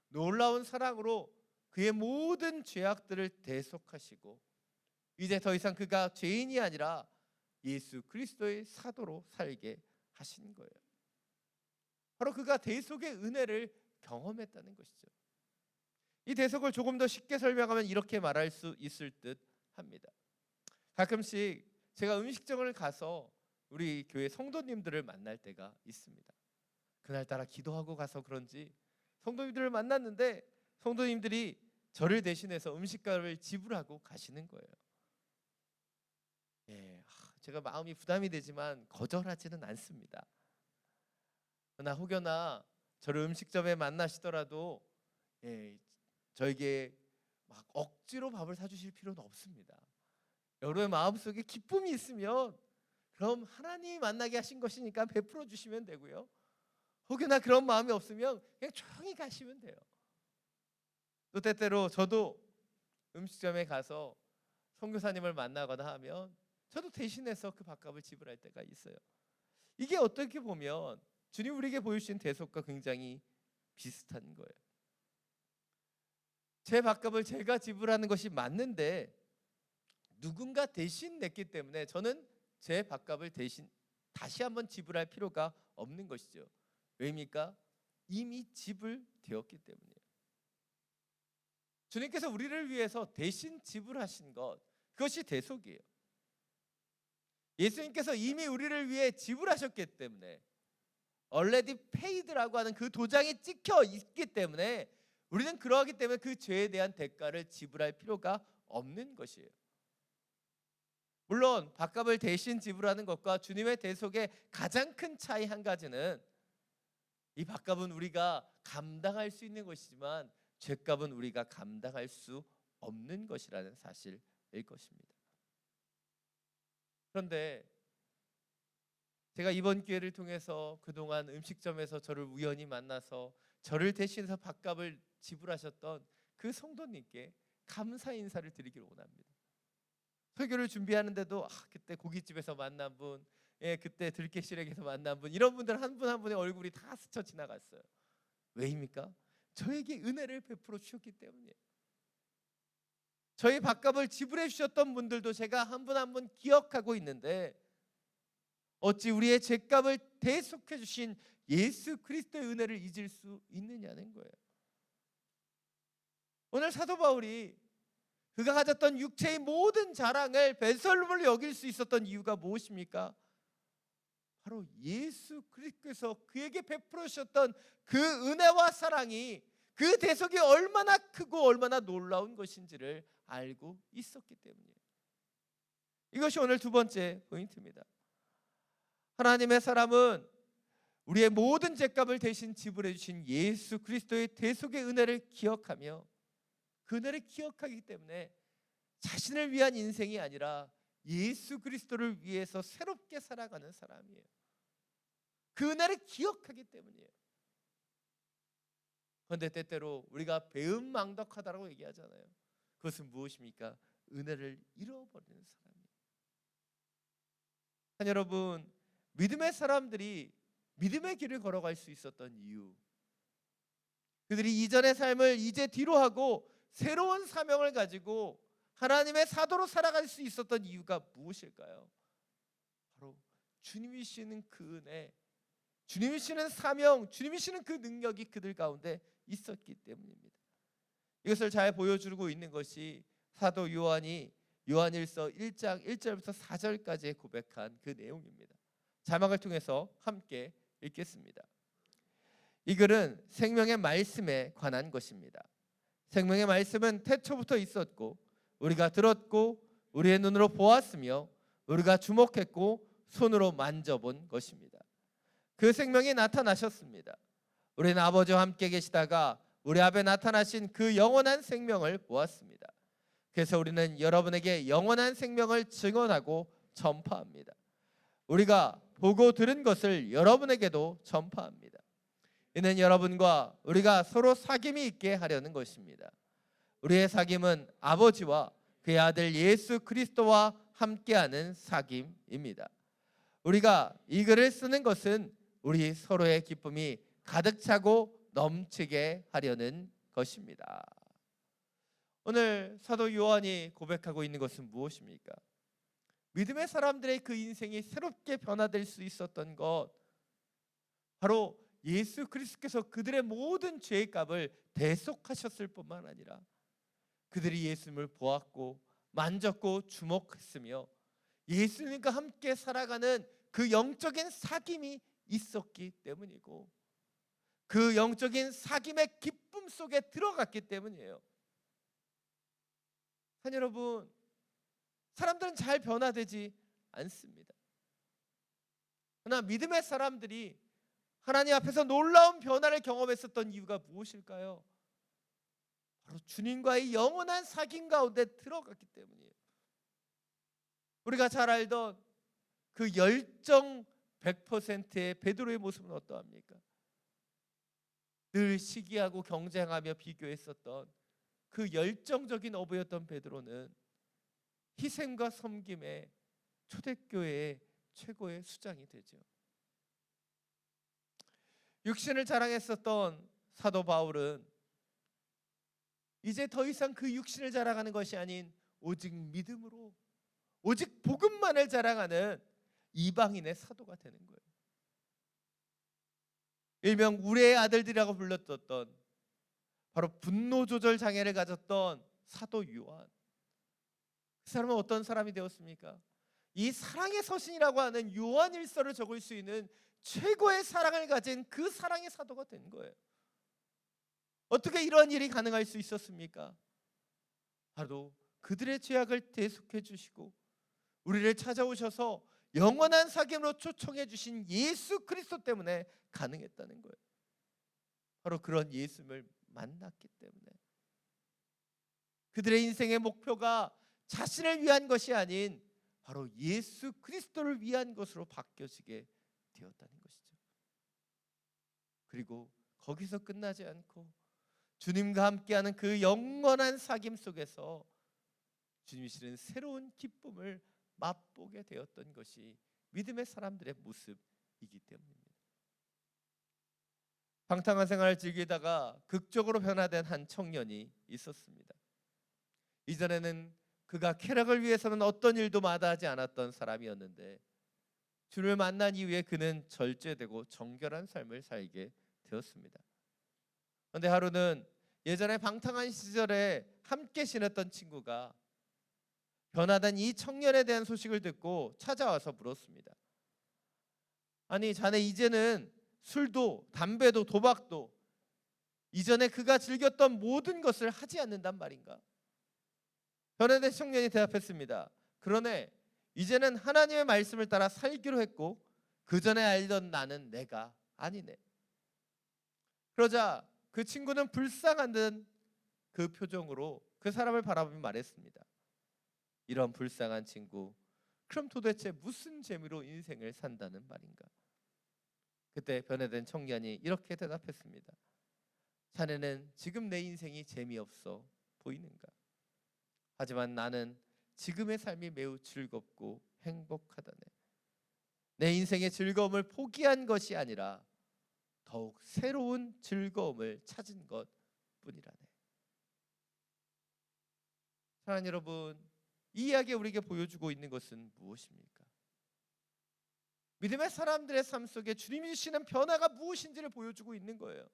놀라운 사랑으로 그의 모든 죄악들을 대속하시고 이제 더 이상 그가 죄인이 아니라 예수 그리스도의 사도로 살게 하신 거예요. 바로 그가 대속의 은혜를 경험했다는 것이죠. 이 대속을 조금 더 쉽게 설명하면 이렇게 말할 수 있을 듯 합니다. 가끔씩 제가 음식점을 가서 우리 교회 성도님들을 만날 때가 있습니다. 그날따라 기도하고 가서 그런지 성도님들을 만났는데 성도님들이 저를 대신해서 음식값을 지불하고 가시는 거예요. 제가 마음이 부담이 되지만 거절하지는 않습니다. 그러나 혹여나 저를 음식점에 만나시더라도 저에게 막 억지로 밥을 사주실 필요는 없습니다. 여러분의 마음속에 기쁨이 있으면 그럼 하나님이 만나게 하신 것이니까 베풀어 주시면 되고요. 혹여나 그런 마음이 없으면 그냥 조용히 가시면 돼요. 또 때때로 저도 음식점에 가서 선교사님을 만나거나 하면 저도 대신해서 그 밥값을 지불할 때가 있어요. 이게 어떻게 보면 주님 우리에게 보여주신 대속과 굉장히 비슷한 거예요. 제 밥값을 제가 지불하는 것이 맞는데 누군가 대신 냈기 때문에 저는 제 밥값을 대신 다시 한번 지불할 필요가 없는 것이죠. 왜입니까? 이미 지불되었기 때문이에요. 주님께서 우리를 위해서 대신 지불하신 것, 그것이 대속이에요. 예수님께서 이미 우리를 위해 지불하셨기 때문에 already paid라고 하는 그 도장이 찍혀 있기 때문에 우리는 그러하기 때문에 그 죄에 대한 대가를 지불할 필요가 없는 것이에요. 물론 밥값을 대신 지불하는 것과 주님의 대속의 가장 큰 차이 한 가지는 이 밥값은 우리가 감당할 수 있는 것이지만 죄값은 우리가 감당할 수 없는 것이라는 사실일 것입니다. 그런데 제가 이번 기회를 통해서 그동안 음식점에서 저를 우연히 만나서 저를 대신해서 밥값을 지불하셨던 그 성도님께 감사 인사를 드리기를 원합니다. 설교를 준비하는데도 그때 고깃집에서 만난 분, 그때 들깨시래기에서 만난 분, 이런 분들 한 분 한 분의 얼굴이 다 스쳐 지나갔어요. 왜입니까? 저에게 은혜를 베풀어 주셨기 때문이에요. 저희 밥값을 지불해 주셨던 분들도 제가 한 분 한 분 기억하고 있는데 어찌 우리의 죄값을 대속해 주신 예수 그리스도의 은혜를 잊을 수 있느냐는 거예요. 오늘 사도 바울이 그가 가졌던 육체의 모든 자랑을 배설물로 여길 수 있었던 이유가 무엇입니까? 바로 예수 그리스도께서 그에게 베풀어 주셨던 그 은혜와 사랑이, 그 대속이 얼마나 크고 얼마나 놀라운 것인지를 알고 있었기 때문이에요. 이것이 오늘 두 번째 포인트입니다. 하나님의 사람은 우리의 모든 죄값을 대신 지불해 주신 예수 그리스도의 대속의 은혜를 기억하며 그 은혜를 기억하기 때문에 자신을 위한 인생이 아니라 예수 그리스도를 위해서 새롭게 살아가는 사람이에요. 그 은혜를 기억하기 때문이에요. 그런데 때때로 우리가 배은망덕하다라고 얘기하잖아요. 그것은 무엇입니까? 은혜를 잃어버리는 사람이에요. 여러분, 믿음의 사람들이 믿음의 길을 걸어갈 수 있었던 이유, 그들이 이전의 삶을 이제 뒤로 하고 새로운 사명을 가지고 하나님의 사도로 살아갈 수 있었던 이유가 무엇일까요? 바로 주님이시는 그 은혜, 주님이시는 사명, 주님이시는 그 능력이 그들 가운데 있었기 때문입니다. 이것을 잘 보여주고 있는 것이 사도 요한이 요한일서 1장 1절부터 4절까지 고백한 그 내용입니다. 자막을 통해서 함께 읽겠습니다. 이 글은 생명의 말씀에 관한 것입니다. 생명의 말씀은 태초부터 있었고 우리가 들었고 우리의 눈으로 보았으며 우리가 주목했고 손으로 만져본 것입니다. 그 생명이 나타나셨습니다. 우리는 아버지와 함께 계시다가 우리 앞에 나타나신 그 영원한 생명을 보았습니다. 그래서 우리는 여러분에게 영원한 생명을 증언하고 전파합니다. 우리가 보고 들은 것을 여러분에게도 전파합니다. 이는 여러분과 우리가 서로 사귐이 있게 하려는 것입니다. 우리의 사귐은 아버지와 그의 아들 예수 그리스도와 함께하는 사귐입니다. 우리가 이 글을 쓰는 것은 우리 서로의 기쁨이 가득 차고 넘치게 하려는 것입니다. 오늘 사도 요한이 고백하고 있는 것은 무엇입니까? 믿음의 사람들의 그 인생이 새롭게 변화될 수 있었던 것, 바로 예수 그리스도께서 그들의 모든 죄의 값을 대속하셨을 뿐만 아니라 그들이 예수님을 보았고 만졌고 주목했으며 예수님과 함께 살아가는 그 영적인 사귐이 있었기 때문이고 그 영적인 사귐의 기쁨 속에 들어갔기 때문이에요. 여러분, 사람들은 잘 변화되지 않습니다. 그러나 믿음의 사람들이 하나님 앞에서 놀라운 변화를 경험했었던 이유가 무엇일까요? 바로 주님과의 영원한 사귐 가운데 들어갔기 때문이에요. 우리가 잘 알던 그 열정 100%의 베드로의 모습은 어떠합니까? 늘 시기하고 경쟁하며 비교했었던 그 열정적인 어부였던 베드로는 희생과 섬김의 초대교회의 최고의 수장이 되죠. 육신을 자랑했었던 사도 바울은 이제 더 이상 그 육신을 자랑하는 것이 아닌 오직 믿음으로, 오직 복음만을 자랑하는 이방인의 사도가 되는 거예요. 일명 우레의 아들들이라고 불렸던 바로 분노 조절 장애를 가졌던 사도 요한. 그 사람은 어떤 사람이 되었습니까? 이 사랑의 서신이라고 하는 요한일서를 적을 수 있는 최고의 사랑을 가진 그 사랑의 사도가 된 거예요. 어떻게 이런 일이 가능할 수 있었습니까? 바로 그들의 죄악을 대속해 주시고 우리를 찾아오셔서 영원한 사귐으로 초청해 주신 예수 그리스도 때문에 가능했다는 거예요. 바로 그런 예수님을 만났기 때문에. 그들의 인생의 목표가 자신을 위한 것이 아닌 바로 예수 그리스도를 위한 것으로 바뀌어지게 되었다는 것이죠. 그리고 거기서 끝나지 않고 주님과 함께하는 그 영원한 사귐 속에서 주님이 실은 새로운 기쁨을 맛보게 되었던 것이 믿음의 사람들의 모습이기 때문입니다. 방탕한 생활을 즐기다가 극적으로 변화된 한 청년이 있었습니다. 이전에는 그가 쾌락을 위해서는 어떤 일도 마다하지 않았던 사람이었는데 주님을 만난 이후에 그는 절제되고 정결한 삶을 살게 되었습니다. 그런데 하루는 예전에 방탕한 시절에 함께 지냈던 친구가 변화된 이 청년에 대한 소식을 듣고 찾아와서 물었습니다. 아니, 자네 이제는 술도 담배도 도박도 이전에 그가 즐겼던 모든 것을 하지 않는단 말인가? 변화된 청년이 대답했습니다. 그러네, 이제는 하나님의 말씀을 따라 살기로 했고 그 전에 알던 나는 내가 아니네. 그러자 그 친구는 불쌍한 듯 그 표정으로 그 사람을 바라보며 말했습니다. 이런 불쌍한 친구, 그럼 도대체 무슨 재미로 인생을 산다는 말인가? 그때 변화된 청년이 이렇게 대답했습니다. 자네는 지금 내 인생이 재미없어 보이는가? 하지만 나는 지금의 삶이 매우 즐겁고 행복하다네. 내 인생의 즐거움을 포기한 것이 아니라 더욱 새로운 즐거움을 찾은 것뿐이라네. 사랑하는 여러분, 이 이야기가 우리에게 보여주고 있는 것은 무엇입니까? 믿음의 사람들의 삶 속에 주님이 주시는 변화가 무엇인지를 보여주고 있는 거예요.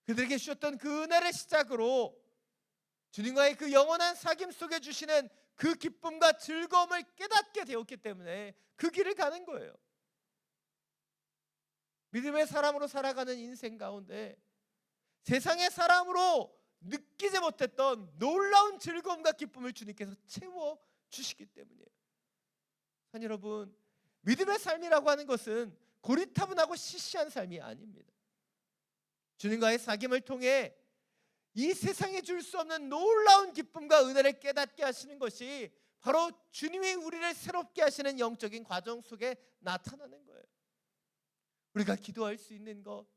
그들에게 주셨던 그 은혜를 시작으로 주님과의 그 영원한 사귐 속에 주시는 그 기쁨과 즐거움을 깨닫게 되었기 때문에 그 길을 가는 거예요. 믿음의 사람으로 살아가는 인생 가운데 세상의 사람으로 느끼지 못했던 놀라운 즐거움과 기쁨을 주님께서 채워 주시기 때문이에요. 산 여러분, 믿음의 삶이라고 하는 것은 고리타분하고 시시한 삶이 아닙니다. 주님과의 사귐을 통해 이 세상에 줄 수 없는 놀라운 기쁨과 은혜를 깨닫게 하시는 것이 바로 주님이 우리를 새롭게 하시는 영적인 과정 속에 나타나는 거예요. 우리가 기도할 수 있는 것,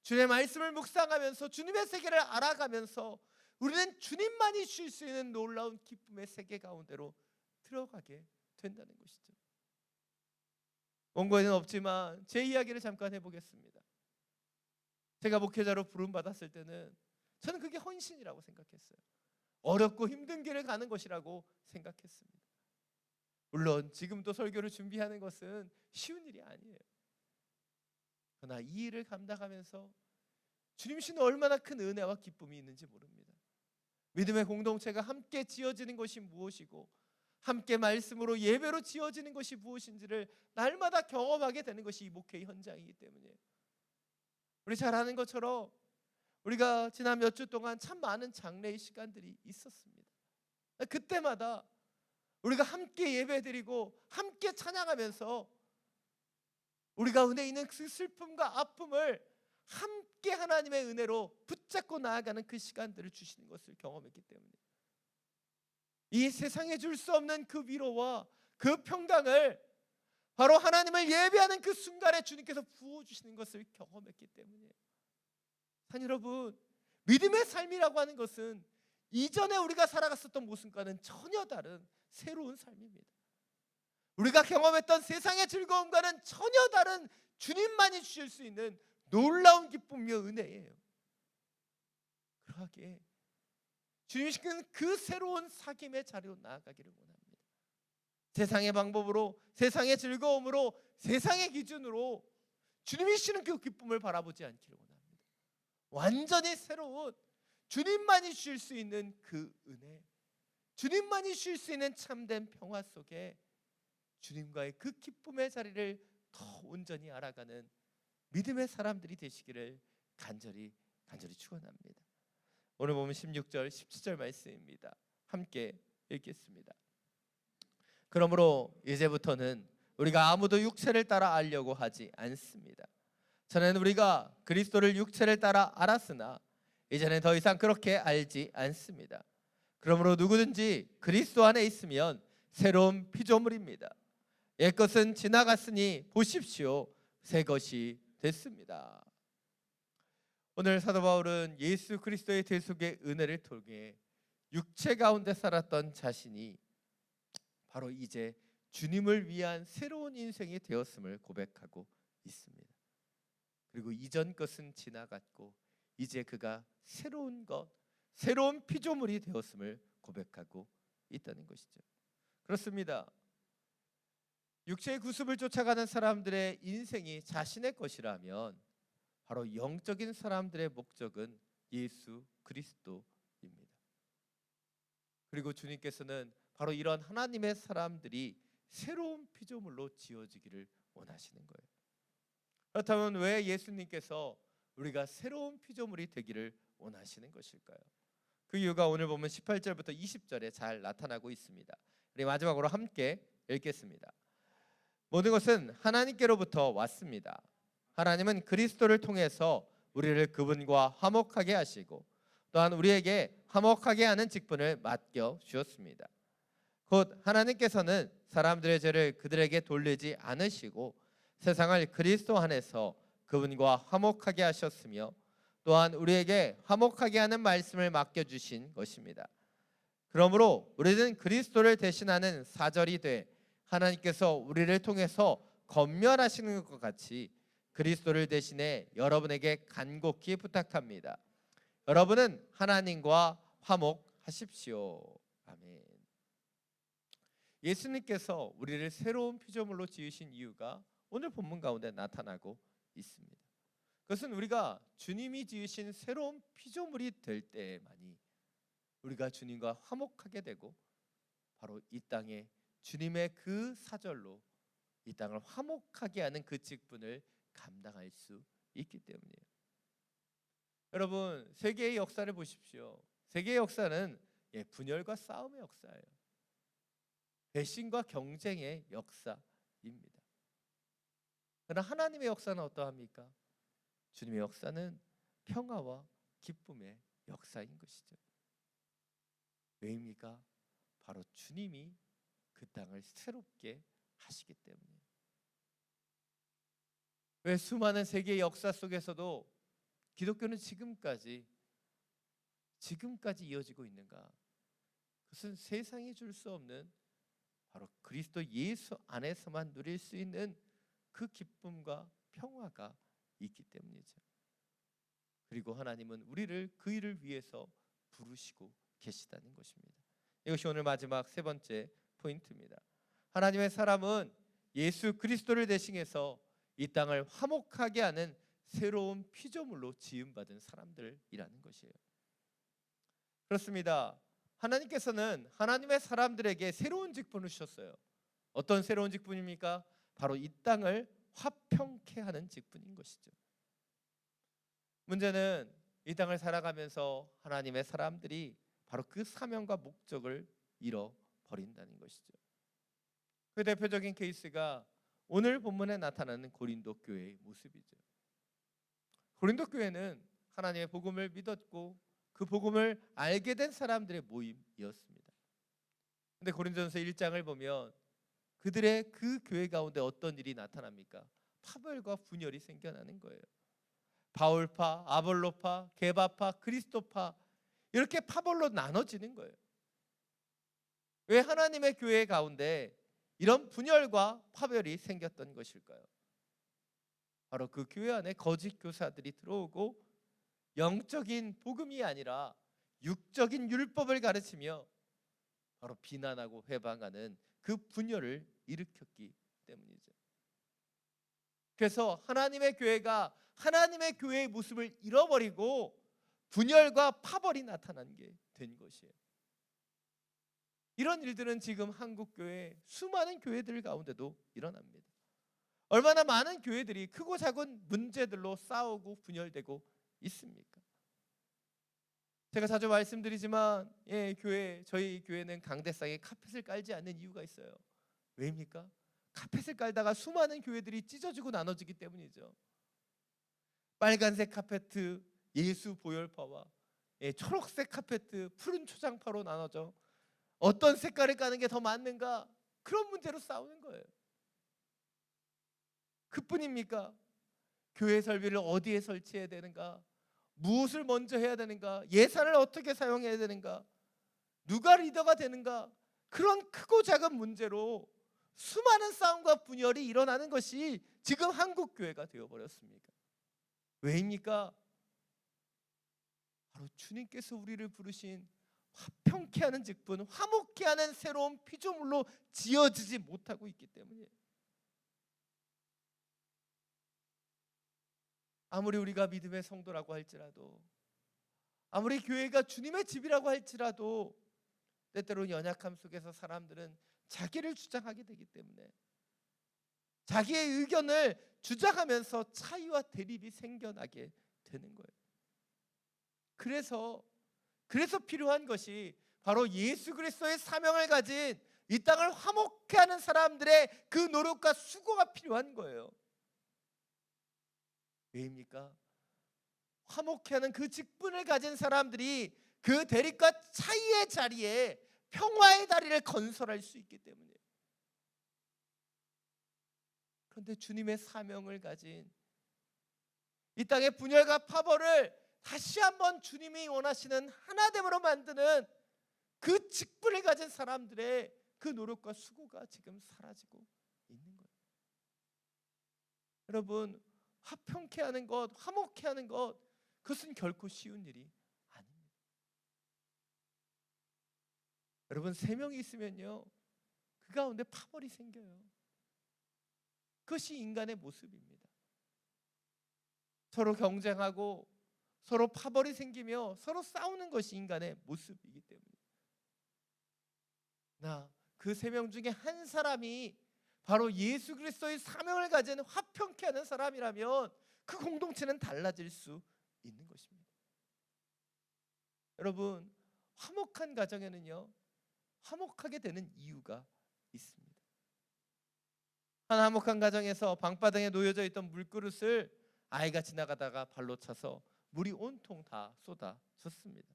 주님의 말씀을 묵상하면서 주님의 세계를 알아가면서 우리는 주님만이 주실 수 있는 놀라운 기쁨의 세계 가운데로 들어가게 된다는 것이죠. 원고에는 없지만 제 이야기를 잠깐 해보겠습니다. 제가 목회자로 부름받았을 때는 저는 그게 헌신이라고 생각했어요. 어렵고 힘든 길을 가는 것이라고 생각했습니다. 물론 지금도 설교를 준비하는 것은 쉬운 일이 아니에요. 그러나 이 일을 감당하면서 주님 주시는 얼마나 큰 은혜와 기쁨이 있는지 모릅니다. 믿음의 공동체가 함께 지어지는 것이 무엇이고 함께 말씀으로 예배로 지어지는 것이 무엇인지를 날마다 경험하게 되는 것이 이 목회의 현장이기 때문이에요. 우리 잘 아는 것처럼 우리가 지난 몇 주 동안 참 많은 장례의 시간들이 있었습니다. 그때마다 우리가 함께 예배드리고 함께 찬양하면서 우리 가운데 있는 그 슬픔과 아픔을 함께 하나님의 은혜로 붙잡고 나아가는 그 시간들을 주시는 것을 경험했기 때문에 이 세상에 줄 수 없는 그 위로와 그 평강을 바로 하나님을 예배하는 그 순간에 주님께서 부어주시는 것을 경험했기 때문이에요. 산 여러분, 믿음의 삶이라고 하는 것은 이전에 우리가 살아갔었던 모습과는 전혀 다른 새로운 삶입니다. 우리가 경험했던 세상의 즐거움과는 전혀 다른 주님만이 주실 수 있는 놀라운 기쁨이며 은혜예요. 그러하기에 주님께서는 그 새로운 사귐의 자리로 나아가기를 원합니다. 세상의 방법으로, 세상의 즐거움으로, 세상의 기준으로 주님이 주시는 그 기쁨을 바라보지 않기를 원합니다. 완전히 새로운 주님만이 주실 수 있는 그 은혜, 주님만이 주실 수 있는 참된 평화 속에 주님과의 그 기쁨의 자리를 더 온전히 알아가는 믿음의 사람들이 되시기를 간절히 축원합니다. 오늘 보면 16절, 17절 말씀입니다. 함께 읽겠습니다. 그러므로 이제부터는 우리가 아무도 육체를 따라 알려고 하지 않습니다. 전에는 우리가 그리스도를 육체를 따라 알았으나 이제는 더 이상 그렇게 알지 않습니다. 그러므로 누구든지 그리스도 안에 있으면 새로운 피조물입니다. 옛것은 지나갔으니 보십시오, 새 것이 됐습니다. 오늘 사도 바울은 예수 그리스도의 대속의 은혜를 통해 육체 가운데 살았던 자신이 바로 이제 주님을 위한 새로운 인생이 되었음을 고백하고 있습니다. 그리고 이전 것은 지나갔고 이제 그가 새로운 것, 새로운 피조물이 되었음을 고백하고 있다는 것이죠. 그렇습니다. 육체의 구습을 쫓아가는 사람들의 인생이 자신의 것이라면 바로 영적인 사람들의 목적은 예수 그리스도입니다. 그리고 주님께서는 바로 이런 하나님의 사람들이 새로운 피조물로 지어지기를 원하시는 거예요. 그렇다면 왜 예수님께서 우리가 새로운 피조물이 되기를 원하시는 것일까요? 그 이유가 오늘 보면 18절부터 20절에 잘 나타나고 있습니다. 우리 마지막으로 함께 읽겠습니다. 모든 것은 하나님께로부터 왔습니다. 하나님은 그리스도를 통해서 우리를 그분과 화목하게 하시고 또한 우리에게 화목하게 하는 직분을 맡겨 주었습니다. 곧 하나님께서는 사람들의 죄를 그들에게 돌리지 않으시고 세상을 그리스도 안에서 그분과 화목하게 하셨으며 또한 우리에게 화목하게 하는 말씀을 맡겨주신 것입니다. 그러므로 우리는 그리스도를 대신하는 사절이 돼 하나님께서 우리를 통해서 권면하시는 것 같이 그리스도를 대신해 여러분에게 간곡히 부탁합니다. 여러분은 하나님과 화목하십시오. 아멘. 예수님께서 우리를 새로운 피조물로 지으신 이유가 오늘 본문 가운데 나타나고 있습니다. 그것은 우리가 주님이 지으신 새로운 피조물이 될 때만이 우리가 주님과 화목하게 되고 바로 이 땅에 주님의 그 사절로 이 땅을 화목하게 하는 그 직분을 감당할 수 있기 때문이에요. 여러분, 세계의 역사를 보십시오. 세계의 역사는 분열과 싸움의 역사예요. 배신과 경쟁의 역사입니다. 그러나 하나님의 역사는 어떠합니까? 주님의 역사는 평화와 기쁨의 역사인 것이죠. 왜입니까? 바로 주님이 그 땅을 새롭게 하시기 때문이에요. 왜 수많은 세계의 역사 속에서도 기독교는 지금까지 이어지고 있는가? 그것은 세상이 줄 수 없는 바로 그리스도 예수 안에서만 누릴 수 있는 그 기쁨과 평화가 있기 때문이죠. 그리고 하나님은 우리를 그 일을 위해서 부르시고 계시다는 것입니다. 이것이 오늘 마지막 세 번째 포인트입니다. 하나님의 사람은 예수 그리스도를 대신해서 이 땅을 화목하게 하는 새로운 피조물로 지음받은 사람들이라는 것이에요. 그렇습니다. 하나님께서는 하나님의 사람들에게 새로운 직분을 주셨어요. 어떤 새로운 직분입니까? 바로 이 땅을 화평케 하는 직분인 것이죠. 문제는 이 땅을 살아가면서 하나님의 사람들이 바로 그 사명과 목적을 잃어버린다는 것이죠. 그 대표적인 케이스가 오늘 본문에 나타나는 고린도 교회의 모습이죠. 고린도 교회는 하나님의 복음을 믿었고 그 복음을 알게 된 사람들의 모임이었습니다. 근데 고린도전서 1장을 보면 그들의 그 교회 가운데 어떤 일이 나타납니까? 파벌과 분열이 생겨나는 거예요. 바울파, 아볼로파, 게바파, 그리스도파 이렇게 파벌로 나눠지는 거예요. 왜 하나님의 교회 가운데 이런 분열과 파별이 생겼던 것일까요? 바로 그 교회 안에 거짓 교사들이 들어오고 영적인 복음이 아니라 육적인 율법을 가르치며 바로 비난하고 회방하는 그 분열을 일으켰기 때문이죠. 그래서 하나님의 교회가 하나님의 교회의 모습을 잃어버리고 분열과 파벌이 나타난 게 된 것이에요. 이런 일들은 지금 한국 교회 수많은 교회들 가운데도 일어납니다. 얼마나 많은 교회들이 크고 작은 문제들로 싸우고 분열되고 있습니까? 제가 자주 말씀드리지만 저희 교회는 강대상에 카펫을 깔지 않는 이유가 있어요. 왜입니까? 카펫을 깔다가 수많은 교회들이 찢어지고 나눠지기 때문이죠. 빨간색 카페트 예수 보혈파와 초록색 카페트 푸른 초장파로 나눠져 어떤 색깔을 까는 게 더 맞는가, 그런 문제로 싸우는 거예요. 그뿐입니까? 교회 설비를 어디에 설치해야 되는가, 무엇을 먼저 해야 되는가, 예산을 어떻게 사용해야 되는가, 누가 리더가 되는가, 그런 크고 작은 문제로 수많은 싸움과 분열이 일어나는 것이 지금 한국 교회가 되어버렸습니다. 왜입니까? 바로 주님께서 우리를 부르신 화평케 하는 직분, 화목케 하는 새로운 피조물로 지어지지 못하고 있기 때문이에요. 아무리 우리가 믿음의 성도라고 할지라도, 아무리 교회가 주님의 집이라고 할지라도 때때로 연약함 속에서 사람들은 자기를 주장하게 되기 때문에 자기의 의견을 주장하면서 차이와 대립이 생겨나게 되는 거예요. 그래서 필요한 것이 바로 예수 그리스도의 사명을 가진 이 땅을 화목케 하는 사람들의 그 노력과 수고가 필요한 거예요. 왜입니까? 화목케 하는 그 직분을 가진 사람들이 그 대립과 차이의 자리에 평화의 다리를 건설할 수 있기 때문이에요. 그런데 주님의 사명을 가진 이 땅의 분열과 파벌을 다시 한번 주님이 원하시는 하나됨으로 만드는 그 직분을 가진 사람들의 그 노력과 수고가 지금 사라지고 있는 거예요. 여러분, 화평케 하는 것, 화목케 하는 것, 그것은 결코 쉬운 일이 아닙니다. 여러분, 3명이 있으면요, 그 가운데 파벌이 생겨요. 그것이 인간의 모습입니다. 서로 경쟁하고 서로 파벌이 생기며 서로 싸우는 것이 인간의 모습이기 때문에 그 3명 중에 한 사람이 바로 예수 그리스도의 사명을 가진 화평케 하는 사람이라면 그 공동체는 달라질 수 있는 것입니다. 여러분, 화목한 가정에는요, 화목하게 되는 이유가 있습니다. 한 화목한 가정에서 방바닥에 놓여져 있던 물그릇을 아이가 지나가다가 발로 차서 물이 온통 다 쏟아졌습니다.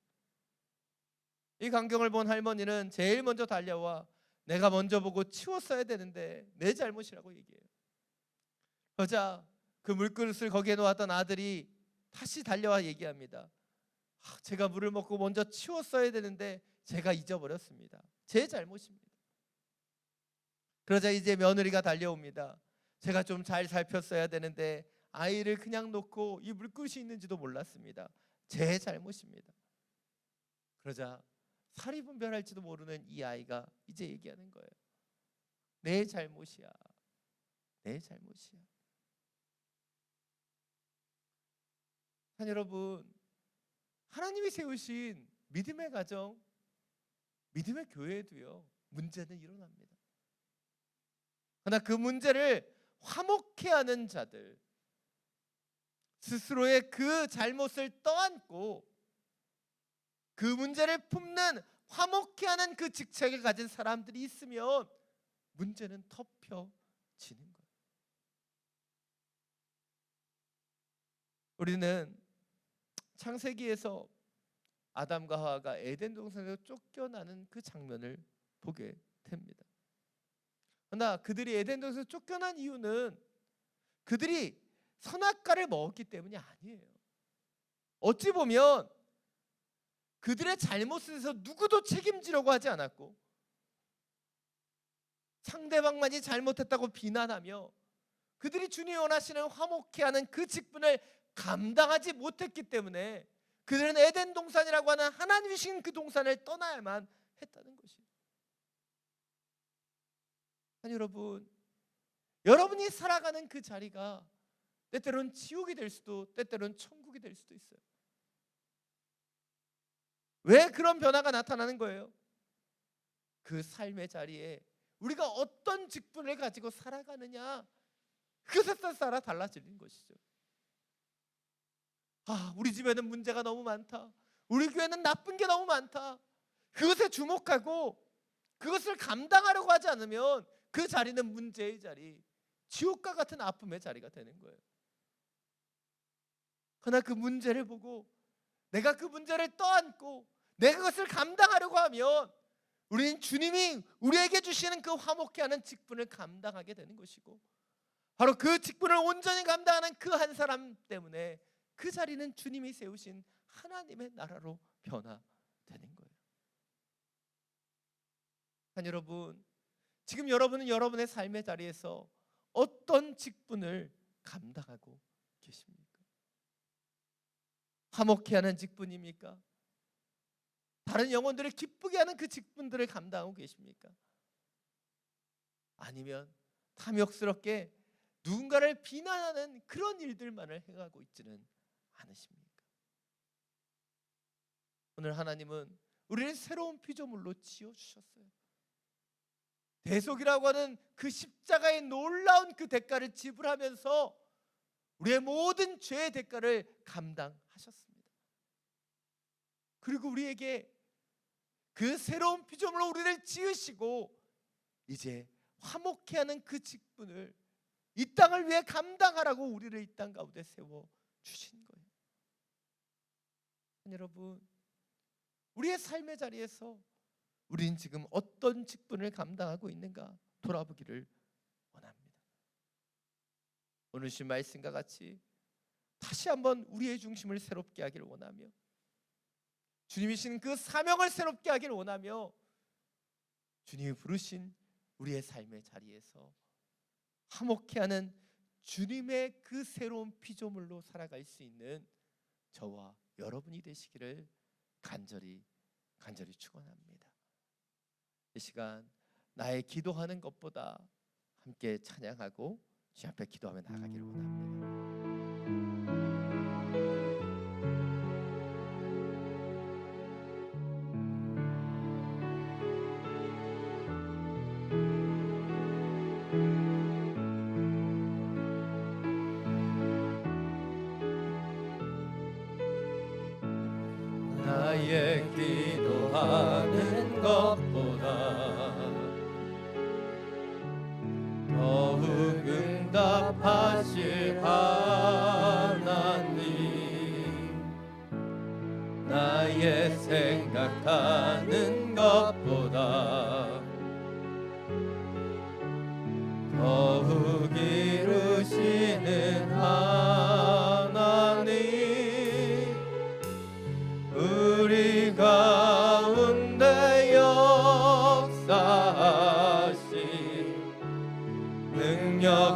이 광경을 본 할머니는 제일 먼저 달려와 내가 먼저 보고 치웠어야 되는데 내 잘못이라고 얘기해요. 그러자 그 물그릇을 거기에 놓았던 아들이 다시 달려와 얘기합니다. 제가 물을 먹고 먼저 치웠어야 되는데 제가 잊어버렸습니다. 제 잘못입니다. 그러자 이제 며느리가 달려옵니다. 제가 좀 잘 살폈어야 되는데 아이를 그냥 놓고 이 물그릇이 있는지도 몰랐습니다. 제 잘못입니다. 그러자 사리 분별할지도 모르는 이 아이가 이제 얘기하는 거예요. 내 잘못이야. 내 잘못이야. 여러분, 하나님이 세우신 믿음의 가정, 믿음의 교회에도요, 문제는 일어납니다. 그러나 그 문제를 화목케 하는 자들, 스스로의 그 잘못을 떠안고 그 문제를 품는 화목케 하는 그 직책을 가진 사람들이 있으면 문제는 덮여지는 거예요. 우리는 창세기에서 아담과 하와가 에덴 동산에서 쫓겨나는 그 장면을 보게 됩니다. 그러나 그들이 에덴 동산에서 쫓겨난 이유는 그들이 선악과를 먹었기 때문이 아니에요. 어찌 보면 그들의 잘못에 대해서 누구도 책임지려고 하지 않았고 상대방만이 잘못했다고 비난하며 그들이 주님이 원하시는 화목케 하는 그 직분을 감당하지 못했기 때문에 그들은 에덴 동산이라고 하는 하나님이 주신 그 동산을 떠나야만 했다는 것이에요. 아니 여러분, 여러분이 살아가는 그 자리가 때때로는 지옥이 될 수도 때때로는 천국이 될 수도 있어요. 왜 그런 변화가 나타나는 거예요? 그 삶의 자리에 우리가 어떤 직분을 가지고 살아가느냐, 그것에 따라 달라지는 것이죠. 우리 집에는 문제가 너무 많다, 우리 교회는 나쁜 게 너무 많다, 그것에 주목하고 그것을 감당하려고 하지 않으면 그 자리는 문제의 자리, 지옥과 같은 아픔의 자리가 되는 거예요. 그러나 그 문제를 보고 내가 그 문제를 떠안고 내가 그것을 감당하려고 하면 우리는 주님이 우리에게 주시는 그 화목케 하는 직분을 감당하게 되는 것이고, 바로 그 직분을 온전히 감당하는 그 한 사람 때문에 그 자리는 주님이 세우신 하나님의 나라로 변화되는 거예요. 아니 여러분, 지금 여러분은 여러분의 삶의 자리에서 어떤 직분을 감당하고 계십니까? 화목케 하는 직분입니까? 다른 영혼들을 기쁘게 하는 그 직분들을 감당하고 계십니까? 아니면 탐욕스럽게 누군가를 비난하는 그런 일들만을 행하고 있지는 않으십니까? 오늘 하나님은 우리를 새로운 피조물로 지어주셨어요. 대속이라고 하는 그 십자가의 놀라운 그 대가를 지불하면서 우리의 모든 죄의 대가를 감당하셨습니다. 그리고 우리에게 그 새로운 피조물로 우리를 지으시고 이제 화목케 하는 그 직분을 이 땅을 위해 감당하라고 우리를 이 땅 가운데 세워 주신 거예요. 여러분, 우리의 삶의 자리에서 우리는 지금 어떤 직분을 감당하고 있는가 돌아보기를 원합니다. 오늘 신 말씀과 같이 다시 한번 우리의 중심을 새롭게 하기를 원하며, 주님이 주신 그 사명을 새롭게 하기를 원하며, 주님이 부르신 우리의 삶의 자리에서 화목케 하는 주님의 그 새로운 피조물로 살아갈 수 있는 저와 여러분이 되시기를 간절히 축원합니다. 이 시간 나의 기도하는 것보다 함께 찬양하고 주님 앞에 기도하며 나아가기를 원합니다. 나의 기도하는 것보다 더욱 응답하실 하나님, 나의 생각하는 것보다 더욱 이루시는 하나님, 우리 가운데 역사하신 능력대로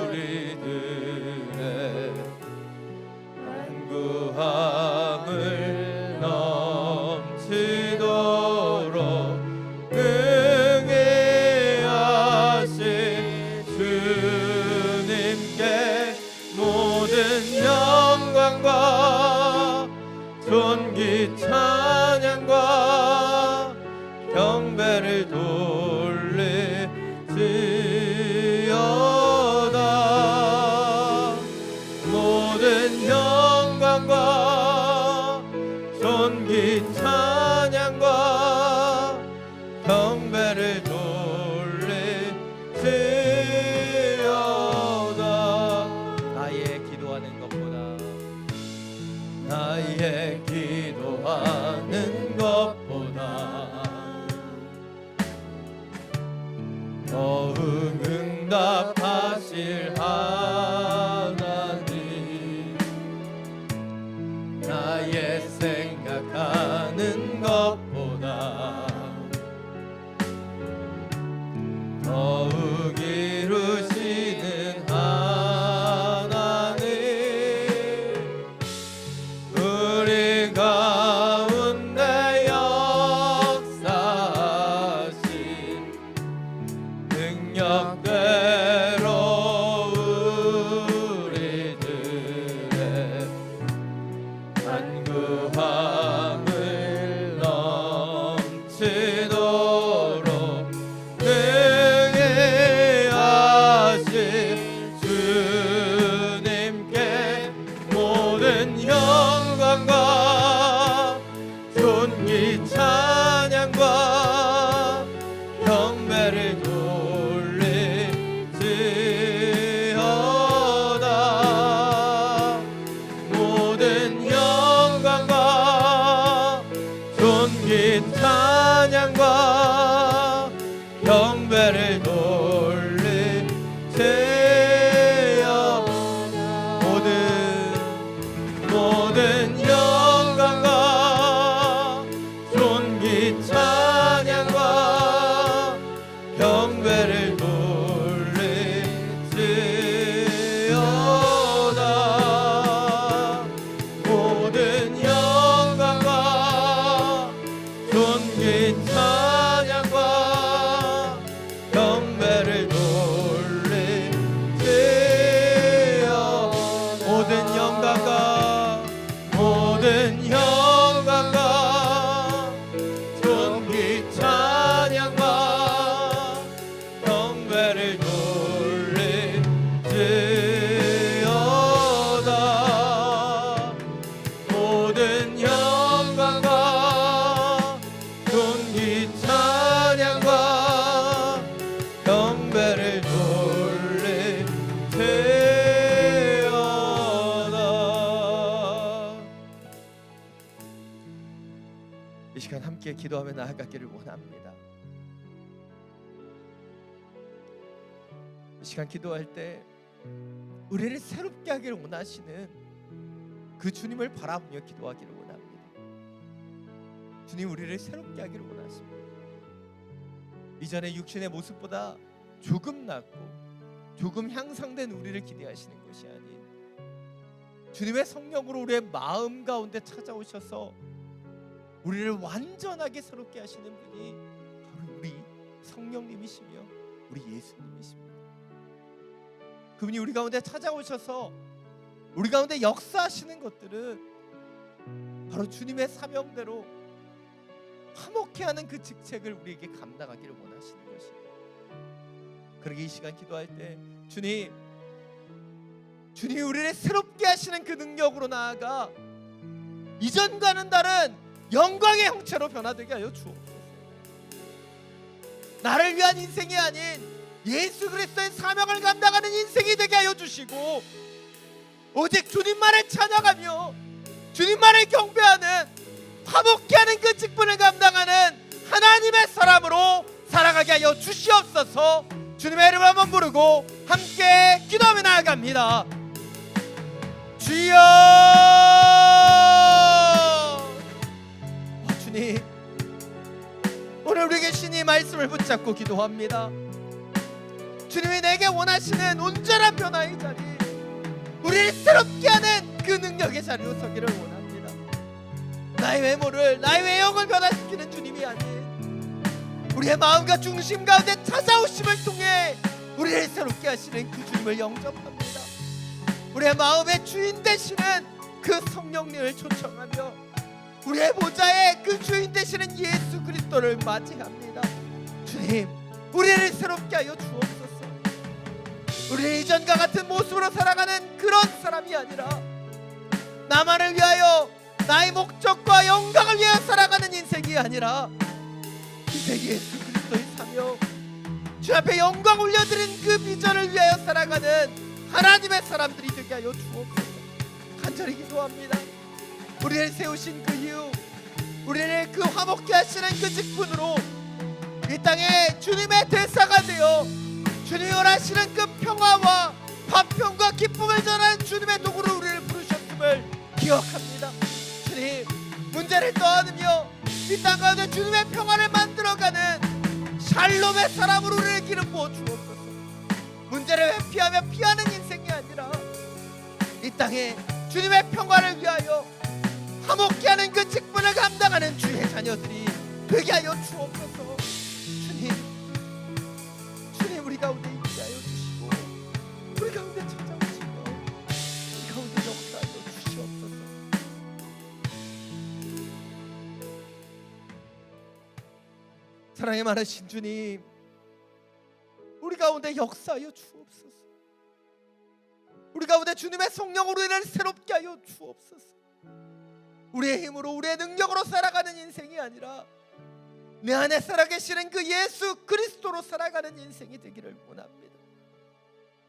우리들의 간구함을 넘치도록 능히 하신 주님께 모든 영광과 존귀 찬양과 경배를 돌릴지어다. 모든 영광과 존귀 찬양과 경배를 돌릴지어다. 나의 기도하는 것보다 모든 영광과 존귀 찬양과 경배를 돌릴지어다. 모든 영광과 존귀 찬양과 경배를 돌릴지어다. 모든 영광과 모든 영광과 존귀 찬양과 경배를 돌릴지어다. 모든 영광과 존귀 찬양과 경배를 돌릴지어다. 이 시간 함께 기도하며 나아가기를 원합니다. 이 시간 기도할 때 우리를 새롭게 하기를 원하시는 그 주님을 바라보며 기도하기를 원합니다. 주님, 우리를 새롭게 하기를 원하십니다. 이전의 육신의 모습보다 조금 낫고 조금 향상된 우리를 기대하시는 것이 아닌 주님의 성령으로 우리의 마음 가운데 찾아오셔서 우리를 완전하게 새롭게 하시는 분이 바로 우리 성령님이시며 우리 예수님이십니다. 그분이 우리 가운데 찾아오셔서 우리 가운데 역사하시는 것들은 바로 주님의 사명대로 화목케 하는 그 직책을 우리에게 감당하기를 원하시는 것입니다. 그러기 이 시간 기도할 때 주님이 우리를 새롭게 하시는 그 능력으로 나아가 이전과는 다른 영광의 형체로 변화되게 하여 주옵소서. 나를 위한 인생이 아닌 예수 그리스도의 사명을 감당하는 인생이 되게 하여 주시고 오직 주님만을 찬양하며 주님만을 경배하는 화목케 하는 그 직분을 감당하는 하나님의 사람으로 살아가게 하여 주시옵소서. 주님의 이름을 한번 부르고 함께 기도하며 나아갑니다. 주여, 주님, 오늘 우리에게 신이 말씀을 붙잡고 기도합니다. 주님이 내게 원하시는 온전한 변화의 자리, 우리를 새롭게 하는 그 능력의 자리로 서기를 원합니다. 나의 외모를, 나의 외형을 변화시키는 주님이 아닌 우리의 마음과 중심 가운데 찾아오심을 통해 우리를 새롭게 하시는 그 주님을 영접합니다. 우리의 마음의 주인 되시는 그 성령님을 초청하며 우리의 보좌에 그 주인 되시는 예수 그리스도를 맞이합니다. 주님, 우리를 새롭게 하여 주옵소서. 우리는 이전과 같은 모습으로 살아가는 그런 사람이 아니라 나만을 위하여, 나의 목적과 영광을 위하여 살아가는 인생이 아니라 이제 예수 그리스도의 사명, 주 앞에 영광 올려드린 그 비전을 위하여 살아가는 하나님의 사람들이 되게 하여 주옵소서. 간절히 기도합니다. 우리를 세우신 그 이유, 우리를 그 화목케 하시는 그 직분으로 이 땅에 주님의 대사가 되어 주님이 원하시는 그 평화와 화평과 기쁨을 전하는 주님의 도구로 우리를 부르셨음을 기억합니다. 주님, 문제를 떠안으며 이 땅 가운데 주님의 평화를 만들어가는 샬롬의 사람으로 우리를 기름 부어 주옵소서. 문제를 회피하며 피하는 인생이 아니라 이 땅에 주님의 평화를 위하여 화목케 하는 그 직분을 감당하는 주의 자녀들이 되게 하여 주옵소서. 주님, 우리 가운데 있게 하여 주시고 우리 가운데 찾아오시며 우리 가운데 역사하여 주시옵소서. 사랑의 많으신 주님, 우리 가운데 역사하여 주옵소서. 우리 가운데 주님의 성령으로 우리를 새롭게 하여 주옵소서. 우리의 힘으로, 우리의 능력으로 살아가는 인생이 아니라 내 안에 살아계시는 그 예수 그리스도로 살아가는 인생이 되기를 원합니다.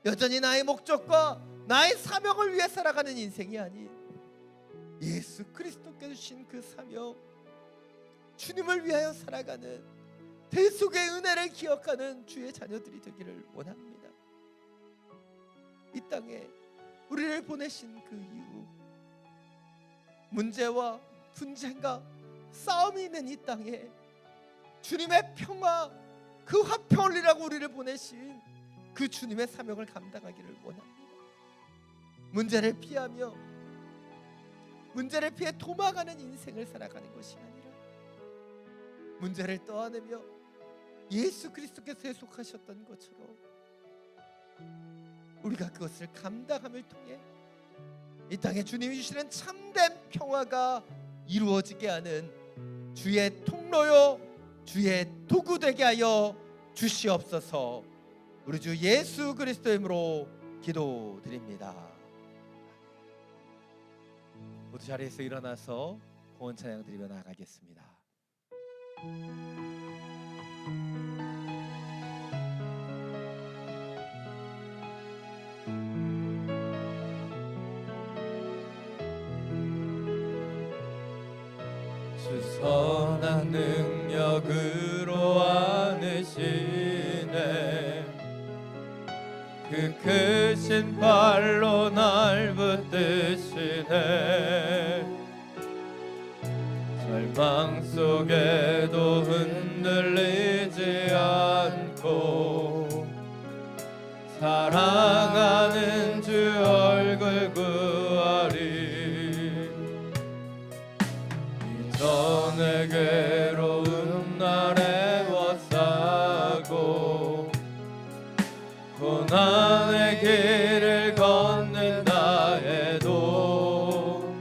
여전히 나의 목적과 나의 사명을 위해 살아가는 인생이 아닌 예수 그리스도께 주신 그 사명, 주님을 위하여 살아가는 대속의 은혜를 기억하는 주의 자녀들이 되기를 원합니다. 이 땅에 우리를 보내신 그 이후 문제와 분쟁과 싸움이 있는 이 땅에 주님의 평화, 그 화평이라고 우리를 보내신 그 주님의 사명을 감당하기를 원합니다. 문제를 피하며 문제를 피해 도망가는 인생을 살아가는 것이 아니라 문제를 떠안으며 예수 그리스도께서 약속하셨던 것처럼 우리가 그것을 감당함을 통해 이 땅에 주님이 주시는 참된 평화가 이루어지게 하는 주의 통로요 주의 도구 되게 하여 주시옵소서. 우리 주 예수 그리스도의 이름으로 기도드립니다. 모두 자리에서 일어나서 공헌 찬양 드리며 나아가겠습니다. 주 선한 능력으로 안으시네. 그 크신 발로 날 붙드시네. 절망 속에도 흔들리지 않고 사랑하는 주 얼굴 구하리. 이전의 괴로움 날에 워싸고 고난의 길을 걷는다 해도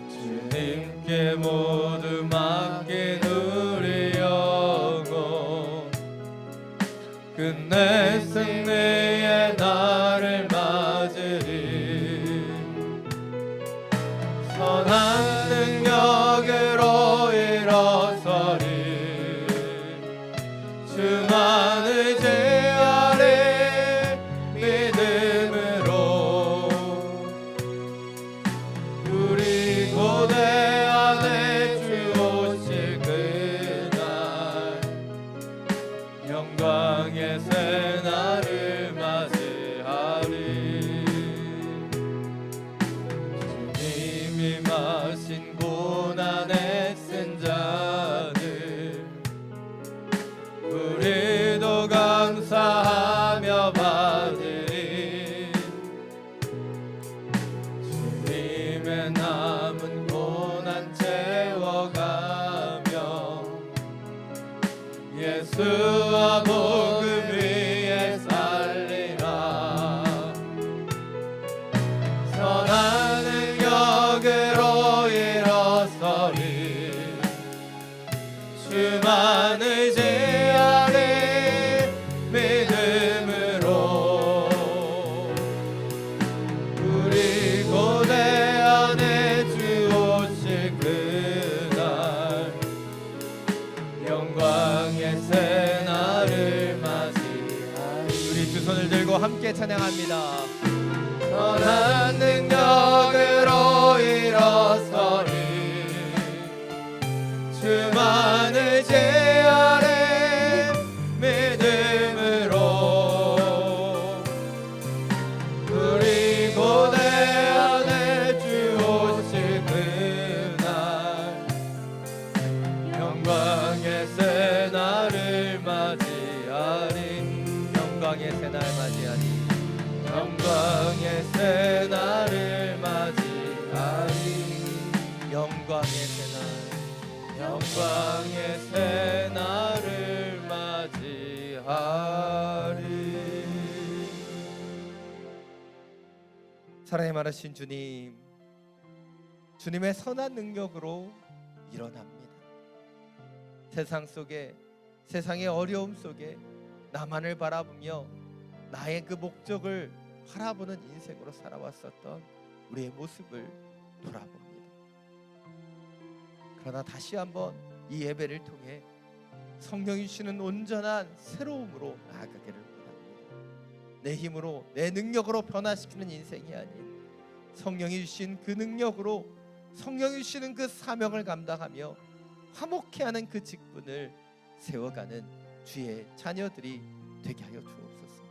주님께 모두 맡긴 우리 영혼 끝내 승리의 날을 맞으리. 선한 능력으로 일어서리. 주만 의지하리. 믿음으로 우리 고대 안에 주 오실 그날 영광의 새날을 맞이하리. 주님이 마신 고난에 쓴 자들 우리도 감사하며 받으리. 주님의 남은 고난 채워가며 예수와 복음 위에 살리라. 선한 능력으로 일어서리. 주만 의지하리. 믿음으로 우리 고대 안에 주 오실 그날 영광의 새날을 맞이하리. 우리 두 손을 들고 함께 찬양합니다. 선한 능력으로 일어서리. 주만 의지하리. 믿음으로 우리 고대 안에 주 오실 그날 영광의 새날을 맞이하리. 영광의 새날 맞이하리. 영광의 새날을 맞이하리. 영광의 새날. 영광의 새날을 맞이하리. 사랑이 많으신 주님, 주님의 선한 능력으로 일어납니다. 세상 속에, 세상의 어려움 속에 나만을 바라보며 나의 그 목적을 바라보는 인생으로 살아왔었던 우리의 모습을 돌아봅니다. 그러나 다시 한번 이 예배를 통해 성령이 주시는 온전한 새로움으로 나아가기를 원합니다. 내 힘으로, 내 능력으로 변화시키는 인생이 아닌 성령이 주신 그 능력으로, 성령이 주시는 그 사명을 감당하며 화목해 하는 그 직분을 세워가는 주의 자녀들이 되게 하여 주옵소서.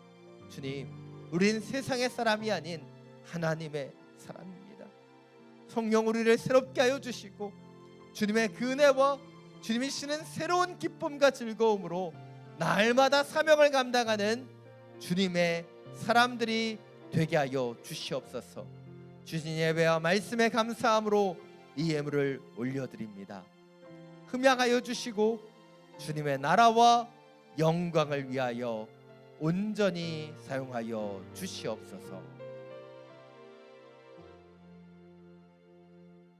주님, 우린 세상의 사람이 아닌 하나님의 사람입니다. 성령 우리를 새롭게 하여 주시고 주님의 그 은혜와 주님이 주시는 새로운 기쁨과 즐거움으로 날마다 사명을 감당하는 주님의 사람들이 되게 하여 주시옵소서. 주신 예배와 말씀에 감사함으로 이 예물을 올려드립니다. 흠양하여 주시고 주님의 나라와 영광을 위하여 온전히 사용하여 주시옵소서.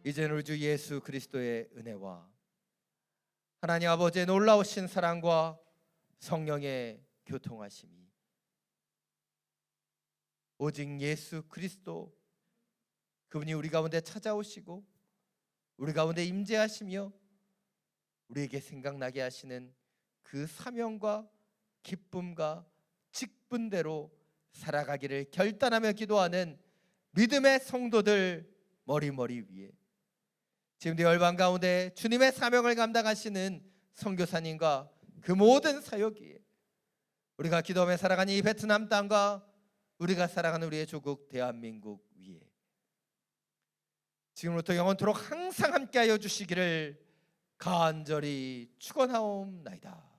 이제는 우리 주 예수 그리스도의 은혜와 하나님 아버지의 놀라우신 사랑과 성령의 교통하심이 오직 예수 그리스도 그분이 우리 가운데 찾아오시고 우리 가운데 임재하시며 우리에게 생각나게 하시는 그 사명과 기쁨과 직분대로 살아가기를 결단하며 기도하는 믿음의 성도들 머리머리 위에 지금도 열방 가운데 주님의 사명을 감당하시는 선교사님과 그 모든 사역 위에 우리가 기도하며 살아가는 이 베트남 땅과 우리가 살아가는 우리의 조국 대한민국 위에 지금부터 영원토록 항상 함께하여 주시기를 간절히 축원하옵나이다.